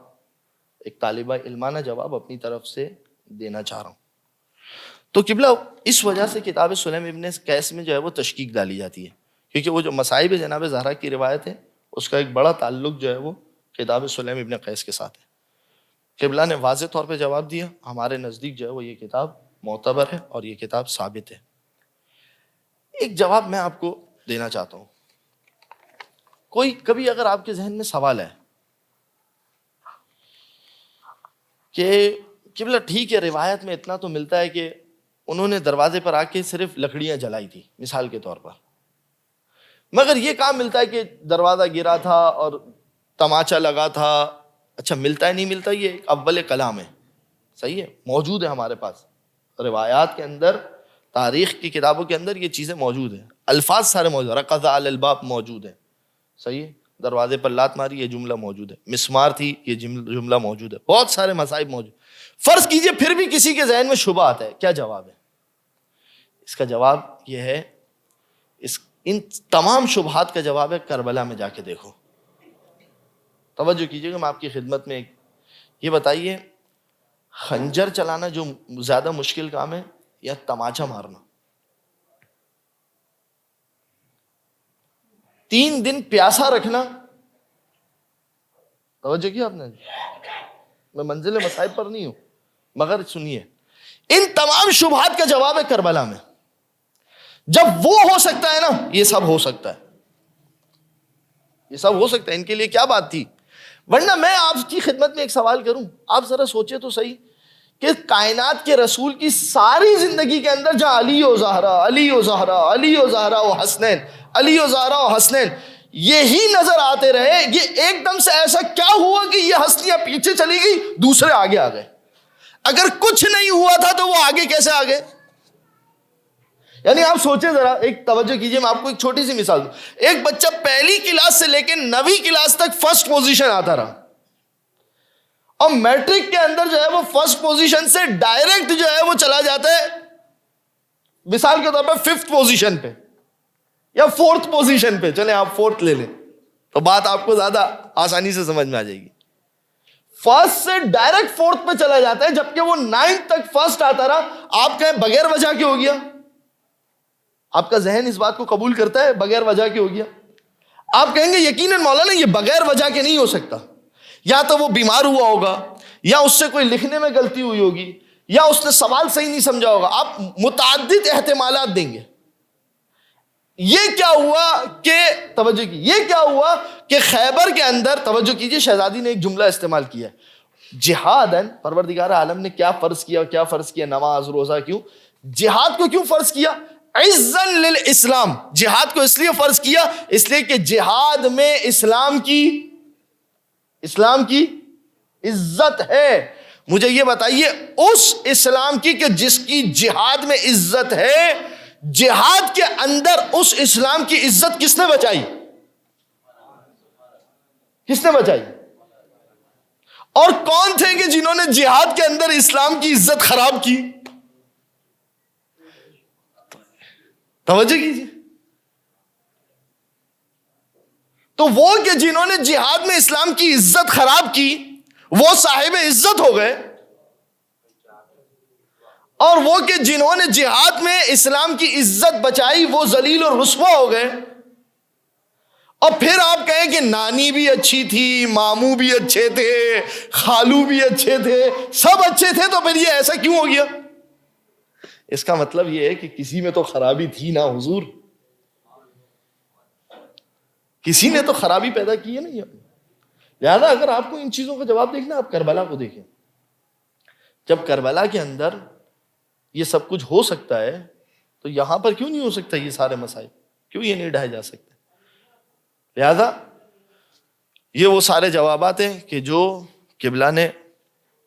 A: ایک طالبہ علمانہ جواب اپنی طرف سے دینا چاہ رہا ہوں. تو قبلہ اس وجہ سے کتاب سلیم ابن قیس میں جو ہے وہ تشکیک ڈالی جاتی ہے، کیونکہ وہ جو مصائب جناب زہرا کی روایت ہے اس کا ایک بڑا تعلق جو ہے وہ کتاب سلیم ابن قیس کے ساتھ ہے۔ قبلہ نے واضح طور پہ جواب دیا، ہمارے نزدیک جو ہے وہ یہ کتاب معتبر ہے اور یہ کتاب ثابت ہے۔ ایک جواب میں آپ کو دینا چاہتا ہوں، کبھی اگر آپ کے ذہن میں سوال ہے کہ قبلہ ٹھیک ہے روایت میں اتنا تو ملتا ہے کہ انہوں نے دروازے پر آ کے صرف لکڑیاں جلائی تھی مثال کے طور پر، مگر یہ کام ملتا ہے کہ دروازہ گرا تھا اور تماچا لگا تھا، اچھا ملتا ہے نہیں ملتا، یہ ایک اول کلام ہے، صحیح ہے، موجود ہے ہمارے پاس روایات کے اندر، تاریخ کی کتابوں کے اندر یہ چیزیں موجود ہیں، الفاظ سارے موجود ہیں، رقض علی الباب موجود ہے، صحیح ہے، دروازے پر لات ماری یہ جملہ موجود ہے، مسمار تھی یہ جملہ موجود ہے، بہت سارے مصائب موجود۔ فرض کیجئے پھر بھی کسی کے ذہن میں شبہ آتا ہے، کیا جواب ہے؟ اس کا جواب یہ ہے، ان تمام شبہات کا جواب ہے کربلا میں جا کے دیکھو۔ توجہ کیجئے گا، میں آپ کی خدمت میں یہ بتائیے، خنجر چلانا جو زیادہ مشکل کام ہے یا تماچا مارنا؟ 3 دن پیاسا رکھنا، توجہ کی آپ نے، میں منزل مصائب پر نہیں ہوں مگر سنیے، ان تمام شبہات کا جواب ہے کربلا میں۔ جب وہ ہو سکتا ہے نا یہ سب ہو سکتا ہے، یہ سب ہو سکتا ہے، ان کے لیے کیا بات تھی؟ ورنہ میں آپ کی خدمت میں ایک سوال کروں، آپ ذرا سوچے تو صحیح کہ کائنات کے رسول کی ساری زندگی کے اندر جہاں علی و زہرا، علی و زہرا، علی و زہرا و حسنین، علی و زہرا و حسنین یہی نظر آتے رہے، یہ ایک دم سے ایسا کیا ہوا کہ یہ ہستیاں پیچھے چلی گئی دوسرے آگے آ گئے؟ اگر کچھ نہیں ہوا تھا تو وہ آگے کیسے آ گئے؟ یعنی آپ سوچیں ذرا، ایک توجہ کیجئے، میں آپ کو ایک چھوٹی سی مثال دوں، ایک بچہ پہلی کلاس سے لے کے 9ویں کلاس تک فرسٹ پوزیشن آتا رہا، اور میٹرک کے اندر جو ہے وہ فرسٹ پوزیشن سے ڈائریکٹ جو ہے وہ چلا جاتا ہے مثال کے طور پر 5th پوزیشن پہ یا 4th پوزیشن پہ، چلیں آپ 4th لے لیں تو بات آپ کو زیادہ آسانی سے سمجھ میں آ جائے گی۔ فرسٹ سے ڈائریکٹ 4th پہ چلا جاتا ہے، جبکہ وہ 9th تک فرسٹ آتا رہا، آپ کہیں بغیر وجہ کے ہو گیا؟ آپ کا ذہن اس بات کو قبول کرتا ہے بغیر وجہ کے ہو گیا؟ آپ کہیں گے یقیناً مولانا یہ بغیر وجہ کے نہیں ہو سکتا، یا تو وہ بیمار ہوا ہوگا، یا اس سے کوئی لکھنے میں غلطی ہوئی ہوگی، یا اس نے سوال صحیح نہیں سمجھا ہوگا، آپ متعدد احتمالات دیں گے۔ یہ کیا ہوا کہ توجہ کی، یہ کیا ہوا کہ خیبر کے اندر، توجہ کیجئے، شہزادی نے ایک جملہ استعمال کیا ہے، جہادن، پروردگار عالم نے کیا فرض کیا، نماز روزہ، کیوں جہاد کو کیوں فرض کیا؟ عزاً للاسلام، جہاد کو اس لیے فرض کیا اس لیے کہ جہاد میں اسلام کی عزت ہے۔ مجھے یہ بتائیے اس اسلام کی کہ جس کی جہاد میں عزت ہے، جہاد کے اندر اس اسلام کی عزت کس نے بچائی؟ کس نے بچائی؟ اور کون تھے کہ جنہوں نے جہاد کے اندر اسلام کی عزت خراب کی؟ توجہ کیجیے، تو وہ کہ جنہوں نے جہاد میں اسلام کی عزت خراب کی وہ صاحب عزت ہو گئے، اور وہ کہ جنہوں نے جہاد میں اسلام کی عزت بچائی وہ ذلیل اور رسوا ہو گئے۔ اور پھر آپ کہیں کہ نانی بھی اچھی تھی، ماموں بھی اچھے تھے، خالو بھی اچھے تھے، سب اچھے تھے، تو پھر یہ ایسا کیوں ہو گیا؟ اس کا مطلب یہ ہے کہ کسی میں تو خرابی تھی نا حضور، کسی نے تو خرابی پیدا کی ہے نا۔ لہذا اگر آپ کو ان چیزوں کا جواب دیکھنا، آپ کربلا کو دیکھیں، جب کربلا کے اندر یہ سب کچھ ہو سکتا ہے تو یہاں پر کیوں نہیں ہو سکتا؟ یہ سارے مسائل کیوں یہ نہیں ڈھائے جا سکتے؟ لہذا یہ وہ سارے جوابات ہیں کہ جو قبلہ نے،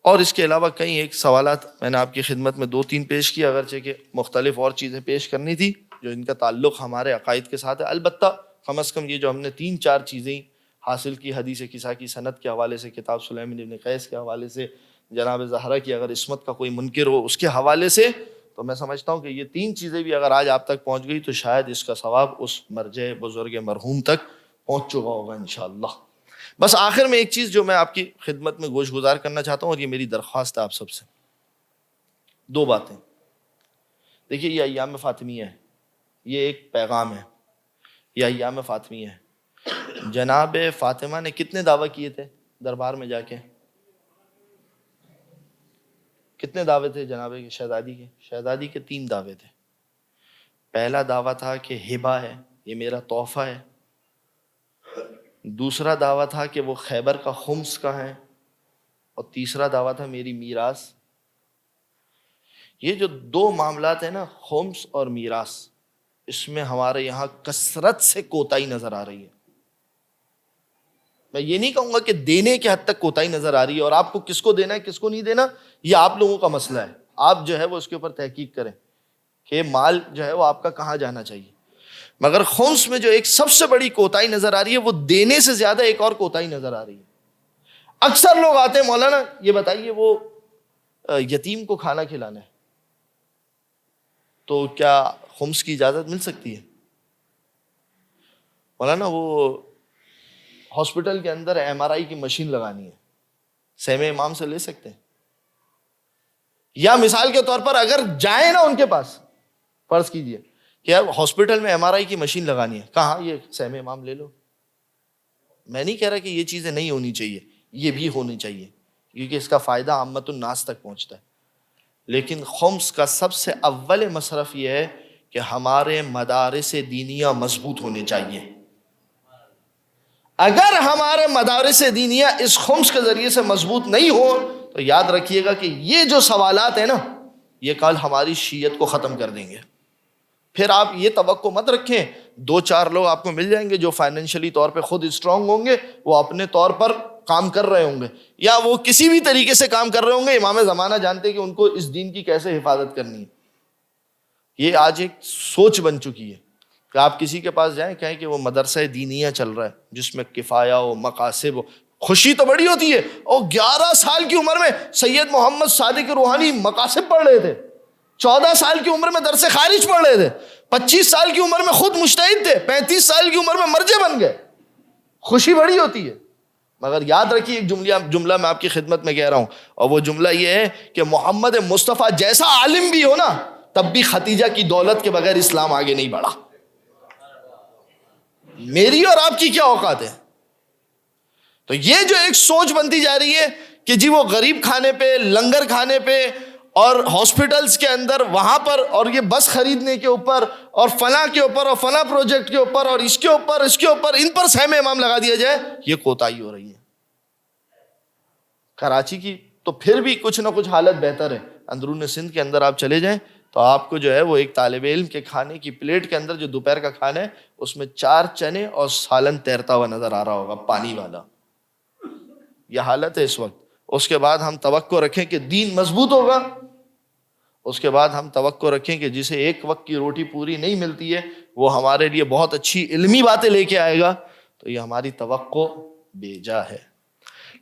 A: اور اس کے علاوہ کئی ایک سوالات میں نے آپ کی خدمت میں 2-3 پیش کیا، اگرچہ کہ مختلف اور چیزیں پیش کرنی تھی جو ان کا تعلق ہمارے عقائد کے ساتھ ہے۔ البتہ کم از کم یہ جو ہم نے 3-4 چیزیں حاصل کی، حدیث کسا کی سند کے حوالے سے، کتاب سلیم ابن قیس کے حوالے سے، جناب زہرا کی اگر عصمت کا کوئی منکر ہو اس کے حوالے سے، تو میں سمجھتا ہوں کہ یہ 3 چیزیں بھی اگر آج آپ تک پہنچ گئی تو شاید اس کا ثواب اس مرجع بزرگ مرحوم تک پہنچ چکا ہوگا انشاءاللہ۔ بس آخر میں ایک چیز جو میں آپ کی خدمت میں گوش گزار کرنا چاہتا ہوں، اور یہ میری درخواست ہے آپ سب سے، 2 باتیں۔ دیکھیے یہ ایام فاطمیہ ہے، یہ ایک پیغام ہے، یہ ایام فاطمیہ ہے۔ جناب فاطمہ نے کتنے دعویٰ کیے تھے دربار میں جا کے؟ کتنے دعوے تھے جناب شہزادی کے؟ شہزادی کے 3 دعوے تھے۔ پہلا دعویٰ تھا کہ ہبہ ہے، یہ میرا تحفہ ہے۔ دوسرا دعویٰ تھا کہ وہ خیبر کا خمس کا ہے، اور تیسرا دعویٰ تھا میری میراث۔ یہ جو 2 معاملات ہیں نا، خمس اور میراث، اس میں ہمارے یہاں کثرت سے کوتاہی نظر آ رہی ہے۔ میں یہ نہیں کہوں گا کہ دینے کے حد تک کوتاہی نظر آ رہی ہے، اور آپ کو کس کو دینا ہے کس کو نہیں دینا یہ آپ لوگوں کا مسئلہ ہے۔ آپ جو ہے وہ اس کے اوپر تحقیق کریں کہ مال جو ہے وہ آپ کا کہاں جانا چاہیے۔ مگر خمس میں جو ایک سب سے بڑی کوتاہی نظر آ رہی ہے، وہ دینے سے زیادہ ایک اور کوتاہی نظر آ رہی ہے۔ اکثر لوگ آتے ہیں، مولانا یہ بتائیے وہ یتیم کو کھانا کھلانا ہے تو کیا خمس کی اجازت مل سکتی ہے؟ مولانا وہ ہاسپٹل کے اندر MRI کی مشین لگانی ہے، سہم امام سے لے سکتے ہیں؟ یا مثال کے طور پر اگر جائیں نا ان کے پاس، فرض کیجئے کہ یار ہاسپٹل میں MRI کی مشین لگانی ہے، کہاں یہ سہم امام لے لو۔ میں نہیں کہہ رہا کہ یہ چیزیں نہیں ہونی چاہیے، یہ بھی ہونی چاہیے، کیونکہ اس کا فائدہ عامت الناس تک پہنچتا ہے۔ لیکن خمس کا سب سے اول مصرف یہ ہے کہ ہمارے مدارس دینیہ مضبوط ہونے چاہیے۔ اگر ہمارے مدارس دینیہ اس خمس کے ذریعے سے مضبوط نہیں ہو تو یاد رکھیے گا کہ یہ جو سوالات ہیں نا، یہ کل ہماری شیعت کو ختم کر دیں گے۔ پھر آپ یہ توقع مت رکھیں 2-4 لوگ آپ کو مل جائیں گے جو فائنینشلی طور پہ خود اسٹرانگ ہوں گے، وہ اپنے طور پر کام کر رہے ہوں گے، یا وہ کسی بھی طریقے سے کام کر رہے ہوں گے، امام زمانہ جانتے کہ ان کو اس دین کی کیسے حفاظت کرنی ہے۔ یہ آج ایک سوچ بن چکی ہے کہ آپ کسی کے پاس جائیں کہیں کہ وہ مدرسہ دینیہ چل رہا ہے جس میں کفایہ ہو، مقاصد ہو، خوشی تو بڑی ہوتی ہے۔ اور 11 سال کی عمر میں سید محمد صادق روحانی مقاصد پڑھ رہے تھے، 14 سال کی عمر میں درس خارج پڑھ رہے تھے، 25 سال کی عمر میں خود مجتہد تھے، 35 سال کی عمر میں مرجع بن گئے، خوشی بڑی ہوتی ہے۔ مگر یاد رکھیے ایک جملہ میں آپ کی خدمت میں کہہ رہا ہوں، اور وہ جملہ یہ ہے کہ محمد مصطفیٰ جیسا عالم بھی ہو نا، تب بھی ختیجہ کی دولت کے بغیر اسلام آگے نہیں بڑھا۔ میری اور آپ کی کیا اوقات ہے؟ تو یہ جو ایک سوچ بنتی جا رہی ہے کہ جی وہ غریب کھانے پہ، لنگر کھانے پہ، اور ہاسپٹلز کے اندر وہاں پر، اور یہ بس خریدنے کے اوپر، اور فلاں کے اوپر، اور فلاں پروجیکٹ کے اوپر، اور اس کے اوپر ان پر سہم امام لگا دیا جائے، یہ کوتاہی ہو رہی ہے۔ کراچی کی تو پھر بھی کچھ نہ کچھ حالت بہتر ہے، اندرون سندھ کے اندر آپ چلے جائیں تو آپ کو جو ہے وہ ایک طالب علم کے کھانے کی پلیٹ کے اندر جو دوپہر کا کھانا ہے اس میں 4 چنے اور سالن تیرتا ہوا نظر آ رہا ہوگا، پانی والا۔ یہ حالت ہے اس وقت۔ اس کے بعد ہم توقع رکھیں کہ دین مضبوط ہوگا، اس کے بعد ہم توقع رکھیں کہ جسے ایک وقت کی روٹی پوری نہیں ملتی ہے وہ ہمارے لیے بہت اچھی علمی باتیں لے کے آئے گا، تو یہ ہماری توقع بے جا ہے۔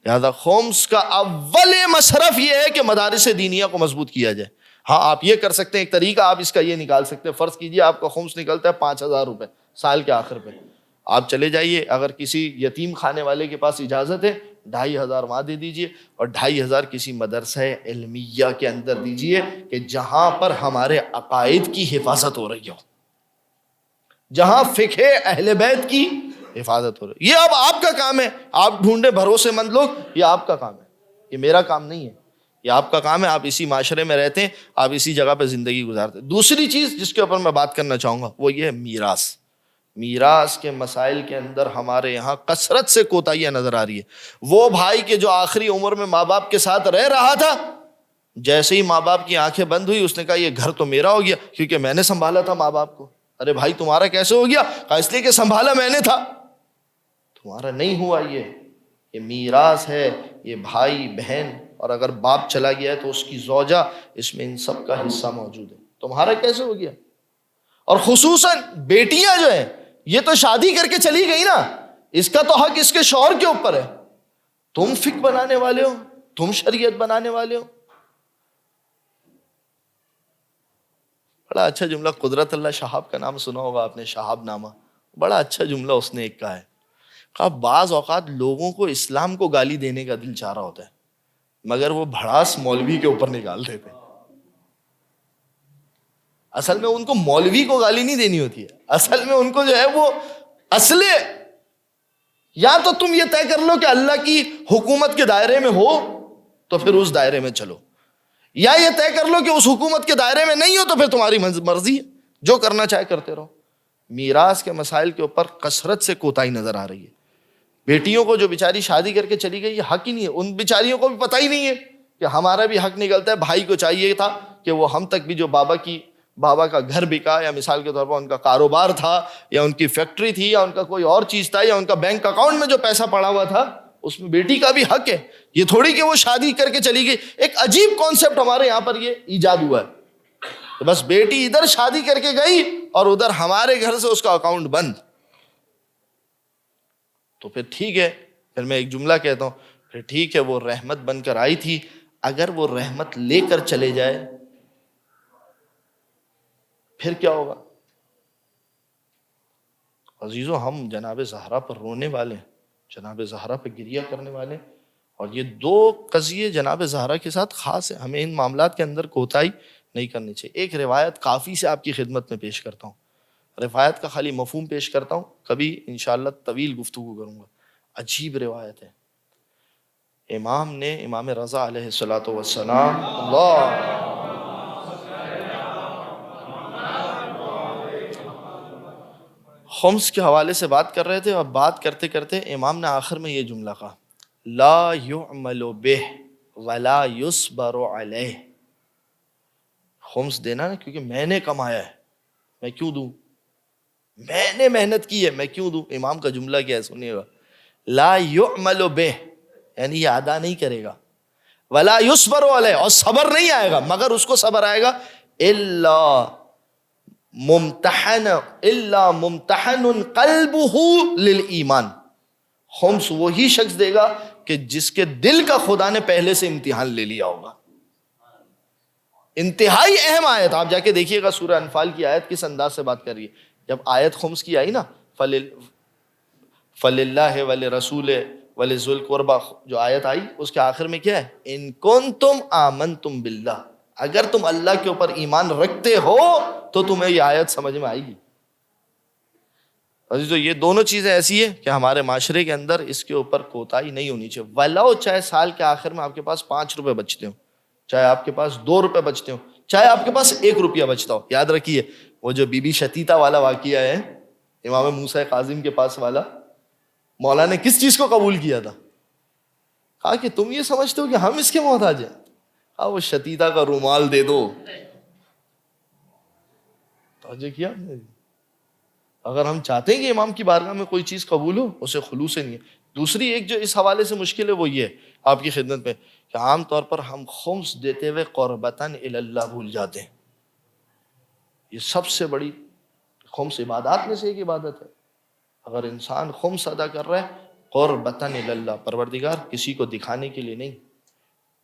A: لہذا خمس کا اول مصرف یہ ہے کہ مدارس دینیہ کو مضبوط کیا جائے۔ ہاں آپ یہ کر سکتے ہیں، ایک طریقہ آپ اس کا یہ نکال سکتے ہیں، فرض کیجئے آپ کا خمس نکلتا ہے 5,000 روپے سال کے آخر پہ، آپ چلے جائیے، اگر کسی یتیم خانے والے کے پاس اجازت ہے 2,500 وہاں دے دیجئے، اور 2,500 کسی مدرسہ علمیہ کے اندر دیجئے کہ جہاں پر ہمارے عقائد کی حفاظت ہو رہی ہو، جہاں فقہ اہل بیت کی حفاظت ہو رہی ہے۔ یہ اب آپ کا کام ہے، آپ ڈھونڈے بھروسے مند لوگ، یہ آپ کا کام ہے، یہ میرا کام نہیں ہے، یہ آپ کا کام ہے۔ آپ اسی معاشرے میں رہتے ہیں، آپ اسی جگہ پہ زندگی گزارتے ہیں۔ دوسری چیز جس کے اوپر میں بات کرنا چاہوں گا وہ یہ ہے میراث۔ میراث کے مسائل کے اندر ہمارے یہاں کثرت سے کوتاہیاں نظر آ رہی ہے۔ وہ بھائی کہ جو آخری عمر میں ماں باپ کے ساتھ رہ رہا تھا، جیسے ہی ماں باپ کی آنکھیں بند ہوئی اس نے کہا یہ گھر تو میرا ہو گیا کیونکہ میں نے سنبھالا تھا ماں باپ کو۔ ارے بھائی تمہارا کیسے ہو گیا؟ کہا اس لیے کہ سنبھالا میں نے تھا۔ تمہارا نہیں ہوا، یہ میراث ہے، یہ بھائی بہن، اور اگر باپ چلا گیا ہے تو اس کی زوجہ، اس میں ان سب کا حصہ موجود ہے۔ تمہارا کیسے ہو گیا؟ اور خصوصاً بیٹیاں جو ہیں یہ تو شادی کر کے چلی گئی نا، اس کا تو حق اس کے شوہر کے اوپر ہے۔ تم فقہ بنانے والے ہو، تم شریعت بنانے والے ہو۔ بڑا اچھا جملہ قدرت اللہ شہاب کا نام سنا ہوگا آپ نے، شہاب نامہ، بڑا اچھا جملہ اس نے ایک کہا ہے، کہا بعض اوقات لوگوں کو اسلام کو گالی دینے کا دل چاہ رہا ہوتا ہے مگر وہ بھڑاس مولوی کے اوپر نکال دیتے۔ اصل میں ان کو مولوی کو گالی نہیں دینی ہوتی ہے، اصل میں ان کو جو ہے وہ اصل، یا تو تم یہ طے کر لو کہ اللہ کی حکومت کے دائرے میں ہو تو پھر اس دائرے میں چلو، یا یہ طے کر لو کہ اس حکومت کے دائرے میں نہیں ہو تو پھر تمہاری مرضی ہے، جو کرنا چاہے کرتے رہو۔ میراث کے مسائل کے اوپر کثرت سے کوتاہی نظر آ رہی ہے۔ بیٹیوں کو جو بیچاری شادی کر کے چلی گئی، یہ حق ہی نہیں ہے، ان بیچاریوں کو بھی پتہ ہی نہیں ہے کہ ہمارا بھی حق نکلتا ہے۔ بھائی کو چاہیے تھا کہ وہ ہم تک بھی جو بابا کا گھر بکا، یا مثال کے طور پر ان کا کاروبار تھا، یا ان کی فیکٹری تھی، یا ان کا کوئی اور چیز تھا، یا ان کا بینک اکاؤنٹ میں جو پیسہ پڑا ہوا تھا، اس میں بیٹی کا بھی حق ہے۔ یہ تھوڑی کہ وہ شادی کر کے چلی گئی۔ ایک عجیب کانسیپٹ ہمارے یہاں پر یہ ایجاد ہوا ہے کہ بس بیٹی ادھر شادی کر کے گئی اور ادھر ہمارے گھر سے اس کا اکاؤنٹ بند۔ تو پھر ٹھیک ہے، پھر میں ایک جملہ کہتا ہوں، پھر ٹھیک ہے وہ رحمت بن کر آئی تھی، اگر وہ رحمت لے کر چلے جائے پھر کیا ہوگا؟ عزیزو، ہم جناب زہرا پر رونے والے ہیں، جناب زہرا پہ گریہ کرنے والے ہیں، اور یہ دو قضیے جناب زہرا کے ساتھ خاص ہیں، ہمیں ان معاملات کے اندر کوتاہی نہیں کرنی چاہیے۔ ایک روایت کافی سے آپ کی خدمت میں پیش کرتا ہوں، روایت کا خالی مفہوم پیش کرتا ہوں، کبھی انشاءاللہ طویل گفتگو کروں گا۔ عجیب روایت ہے، امام رضا علیہ الصلوۃ والسلام، اللہ خمس کے حوالے سے بات کر رہے تھے، اور بات کرتے کرتے امام نے آخر میں یہ جملہ کہا، لا یعمل بہ ولا یصبر علیہ۔ خمس دینا نا، کیونکہ میں نے کمایا ہے، میں کیوں دوں؟ میں نے محنت کی ہے، میں کیوں دوں؟ امام کا جملہ کیا ہے سنیے گا، لا یعمل بہ، یعنی یہ ادا نہیں کرے گا، ولا یصبر علیہ، اور صبر نہیں آئے گا، مگر اس کو صبر آئے گا، الا ممتحن قلبہ للایمان۔ خمس وہی شخص دے گا کہ جس کے دل کا خدا نے پہلے سے امتحان لے لیا ہوگا۔ انتہائی اہم آیت، آپ جا کے دیکھیے گا سورہ انفال کی آیت کس انداز سے بات کر رہی ہے۔ جب آیت خمس کی آئی نا، فللہ ولرسول ولذی القربی، جو آیت آئی اس کے آخر میں کیا ہے؟ ان کنتم آمنتم باللہ، اگر تم اللہ کے اوپر ایمان رکھتے ہو تو تمہیں یہ آیت سمجھ میں آئے گی۔ عزیزو، یہ دونوں چیزیں ایسی ہیں کہ ہمارے معاشرے کے اندر اس کے اوپر کوتاہی نہیں ہونی چاہیے، ولو چاہے سال کے آخر میں آپ کے پاس 5 روپے بچتے ہوں، چاہے آپ کے پاس 2 روپے بچتے ہوں، چاہے آپ کے پاس 1 روپیہ بچتا ہو۔ یاد رکھیے وہ جو بی بی شتیتا والا واقعہ ہے، امام موسیٰ کاظم کے پاس والا، مولا نے کس چیز کو قبول کیا تھا؟ کہا کہ تم یہ سمجھتے ہو کہ ہم اس کے محتاج ہیں؟ کہا وہ شتیتا کا رومال دے دو۔ توجہ کیا؟ اگر ہم چاہتے ہیں کہ امام کی بارگاہ میں کوئی چیز قبول ہو، اسے خلوص سے نہیں ہے۔ دوسری ایک جو اس حوالے سے مشکل ہے وہ یہ ہے آپ کی خدمت میں، کہ عام طور پر ہم خمس دیتے ہوئے قربتاً الی اللہ بھول جاتے ہیں۔ یہ سب سے بڑی خمس عبادات میں سے ایک عبادت ہے۔ اگر انسان خمس ادا کر رہا ہے قربتاً الی اللہ، پروردگار کسی کو دکھانے کے لیے نہیں،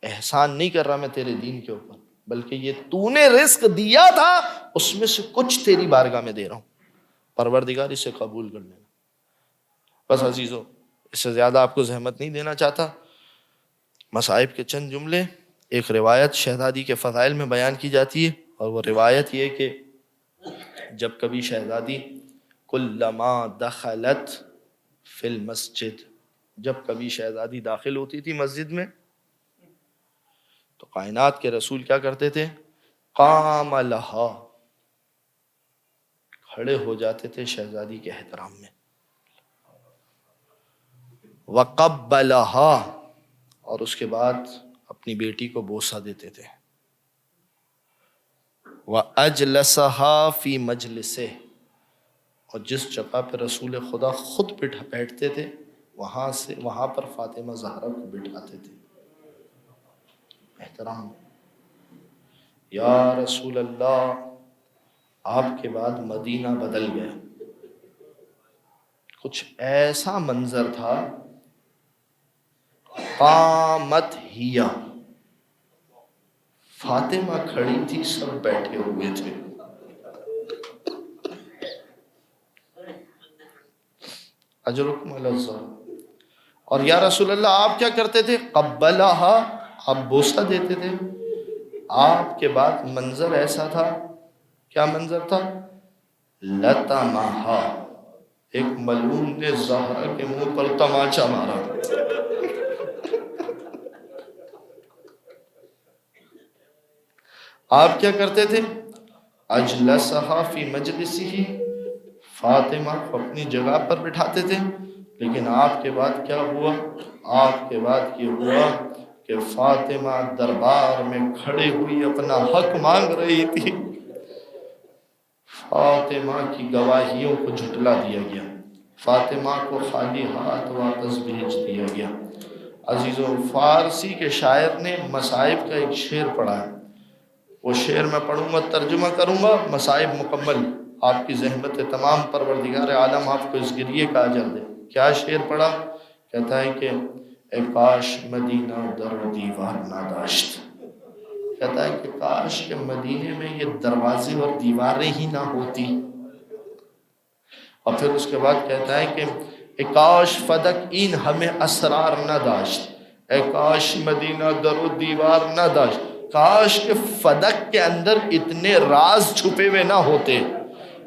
A: احسان نہیں کر رہا میں تیرے دین کے اوپر، بلکہ یہ تو نے رزق دیا تھا اس میں سے کچھ تیری بارگاہ میں دے رہا ہوں، پروردگار اسے قبول کر لینا۔ بس عزیزو، اس سے زیادہ آپ کو زحمت نہیں دینا چاہتا۔ مصائب کے چند جملے، ایک روایت شہزادی کے فضائل میں بیان کی جاتی ہے، اور وہ روایت یہ کہ جب کبھی شہزادی کلما دخلت فی المسجد، جب کبھی شہزادی داخل ہوتی تھی مسجد میں تو کائنات کے رسول کیا کرتے تھے؟ قام لہا، کھڑے ہو جاتے تھے شہزادی کے احترام میں، وقبلہا، اور اس کے بعد اپنی بیٹی کو بوسہ دیتے تھے، وَأَجْلَسَهَا فِي مَجْلِسِهِ، اور جس جگہ پہ رسول خدا خود بیٹھتے تھے وہاں پر فاطمہ زہرا کو بٹھاتے تھے، احترام۔ یا رسول اللہ، آپ کے بعد مدینہ بدل گیا، کچھ ایسا منظر تھا، قامت ہیا، فاطمہ کھڑی تھی، سب بیٹھے ہوئے تھے۔ اجرکم علی الظلم۔ اور یا رسول اللہ آپ کیا کرتے تھے؟ قبلہا، آپ بوسہ دیتے تھے۔ آپ کے بعد منظر ایسا تھا کیا منظر تھا؟ لطمہا، ایک ملعون نے زہرا کے منہ پر تماچا مارا۔ آپ کیا کرتے تھے؟ اجلسہا فی مجلسہ، فاطمہ کو اپنی جگہ پر بٹھاتے تھے، لیکن آپ کے بعد کیا ہوا؟ آپ کے بعد یہ ہوا کہ فاطمہ دربار میں کھڑے ہوئی اپنا حق مانگ رہی تھی، فاطمہ کی گواہیوں کو جھٹلا دیا گیا، فاطمہ کو خالی ہاتھ واپس بھیج دیا گیا۔ عزیزوں، فارسی کے شاعر نے مصائب کا ایک شعر پڑھا ہے، وہ شعر میں پڑھوں گا، ترجمہ کروں گا، مصائب مکمل، آپ کی زحمت تمام پروردگار عالم آپ کو اس گریے کا اجر دے۔ کیا شعر پڑھا؟ کہتا ہے کہ اے کاش مدینہ در و دیوار نہ داشت، کہتا ہے کہ کاش کہ مدینے میں یہ دروازے اور دیواریں ہی نہ ہوتی، اور پھر اس کے بعد کہتا ہے کہ اے کاش فدق این ہمیں اسرار نہ داشت، اے کاش مدینہ در و دیوار نہ داشت، کاش کہ فدق کے اندر اتنے راز چھپے ہوئے نہ ہوتے،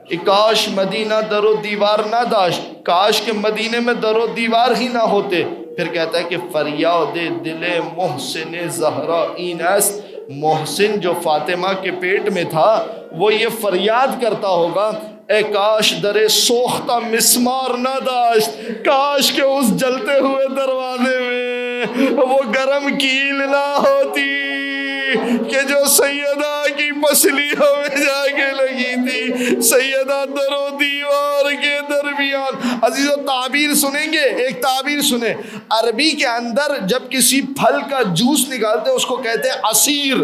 A: کہ کاش مدینہ در و دیوار نہ داشت، کاش کہ مدینے میں در و دیوار ہی نہ ہوتے۔ پھر کہتا ہے کہ فریاد دل محسن زہرا این است، محسن جو فاطمہ کے پیٹ میں تھا وہ یہ فریاد کرتا ہوگا، اے کاش در سوختہ مسمار نہ داشت، کاش کہ اس جلتے ہوئے دروازے میں وہ گرم کیل نہ ہوتی کہ جو سیدہ کی پسلیوں میں جا کے لگی تھی، سیدہ در و دیوار کے درمیان۔ عزیزو تعبیر سنیں گے، ایک تعبیر سنیں، عربی کے اندر جب کسی پھل کا جوس نکالتے ہیں اس کو کہتے ہیں عصیر،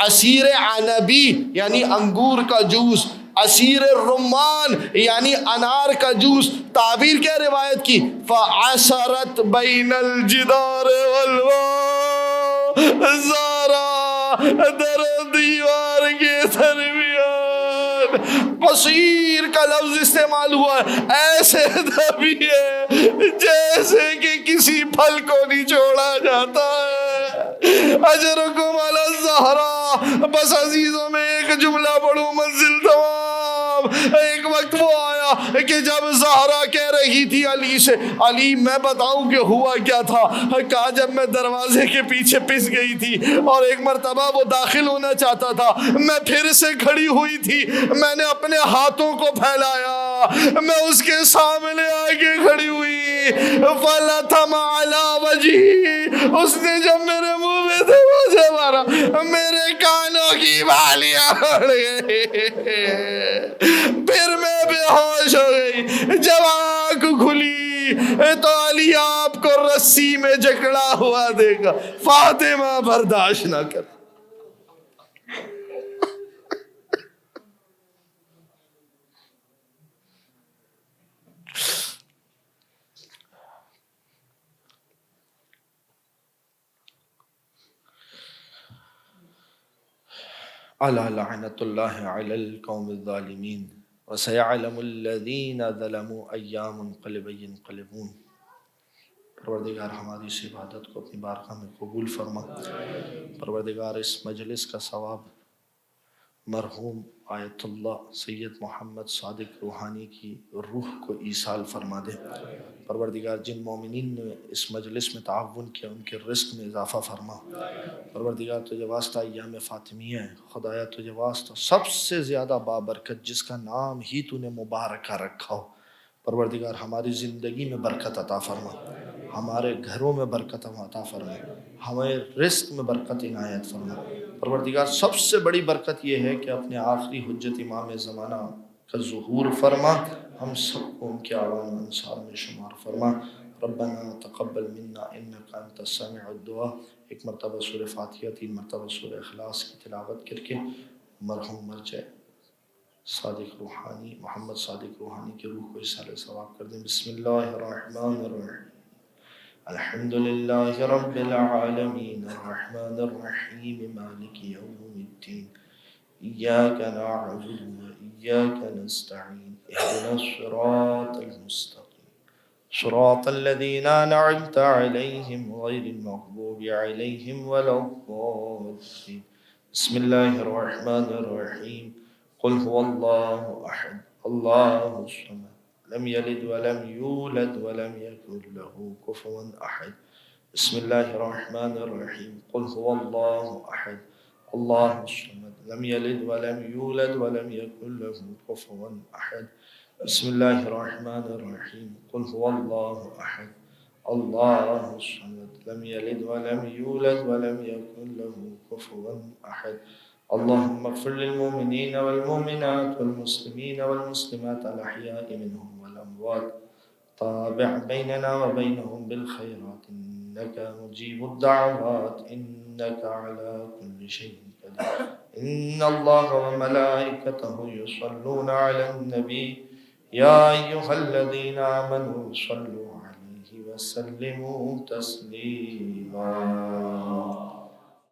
A: عصیر عنبی یعنی انگور کا جوس، عصیر رمان یعنی انار کا جوس۔ تعبیر کیا روایت کی؟ فَعَصَرَتْ بَيْنَ الْجِدَارِ وَالْوَاءِ، زارا در دیوار کے درمیان۔ عصیر کا لفظ استعمال ہوا ہے، ایسے دبی ہے جیسے کہ کسی پھل کو نچوڑا جاتا ہے۔ اجرکم علی الزہرا۔ بس عزیزوں میں ایک جملہ پڑھوں، منزل تمام۔ ایک وقت وہ آیا کہ جب زہرا کہہ رہی تھی علی سے، علی میں بتاؤں کہ ہوا کیا تھا؟ کہا جب میں دروازے کے پیچھے پس گئی تھی اور ایک مرتبہ وہ داخل ہونا چاہتا تھا، میں پھر سے کھڑی ہوئی تھی، میں نے اپنے ہاتھوں کو پھیلایا، میں اس کے سامنے آگے کھڑی ہوئی، فَلَتَمَ عَلَى وَجْهِهِ، اس نے جب میرے منہ میں تماچا مارا میرے کانوں کی بالیاں اڑ گئی، پھر میں بے ہوش ہو گئی۔ جب آنکھ کھلی تو علی آپ کو رسی میں جکڑا ہوا دیکھا، فاطمہ برداشت نہ کر۔ الا لعنت اللہ علی القوم الظالمین وسیعلم الذین ظلموا ایا منقلب ینقلبون۔ پروردگار ہماری اس عبادت کو اپنی بارگاہ میں قبول فرما۔ پروردگار اس مجلس کا ثواب مرحوم آیت اللہ سید محمد صادق روحانی کی روح کو ایصال فرما دے۔ پروردگار جن مومنین نے اس مجلس میں تعاون کیا ان کے رزق میں اضافہ فرما۔ پروردگار تجھے واسطہ ایام فاطمیہ ہے، خدایا تجھے واسطہ سب سے زیادہ بابرکت جس کا نام ہی تو نے مبارکہ رکھا ہو، پروردگار ہماری زندگی میں برکت عطا فرما، ہمارے گھروں میں برکت عطا فرما، ہمیں رزق میں برکت عنایت فرما۔ پروردگار سب سے بڑی برکت یہ ہے کہ اپنے آخری حجت امام زمانہ کا ظہور فرما، ہم سب کو ان کے اعوان و انصار میں شمار فرما۔ ربنا تقبل منا انک انت السمیع الدعاء۔ ایک مرتبہ سورہ فاتحہ، 3 مرتبہ سورہ اخلاص کی تلاوت کر کے مرحوم مرجع صادق روحانی محمد صادق روحانی کی روح کو اصالہ ثواب کر دیں۔ بسم اللہ الرحمن الرحیم، الحمد للہ رب العالمین الرحمن الرحیم مالک یوم الدین، ایاک نعبد و ایاک نستعین، اہدنا الصراط المستقیم صراط الذین انعمت علیہم غیر المغضوب علیہم ولا الضالین۔ بسم اللہ الرحمن الرحیم، قل هو الله أحد الله الصمد لم يلد ولم يولد ولم يكن له كفوا أحد بسم الله الرحمن الرحيم قل هو الله أحد الله الصمد لم يلد ولم يولد ولم يكن له كفوا أحد بسم الله الرحمن الرحيم قل هو الله أحد الله الصمد لم يلد ولم يولد ولم يكن له كفوا أحد اللهم اغفر للمؤمنين والمؤمنات والمسلمين والمسلمات الأحياء منهم والأموات تابع بيننا وبينهم بالخيرات إنك مجيب الدعوات إنك على كل شيء قدير إن الله وملائكته يصلون على النبي يا أيها الذين آمنوا صلوا عليه وسلموا تسليما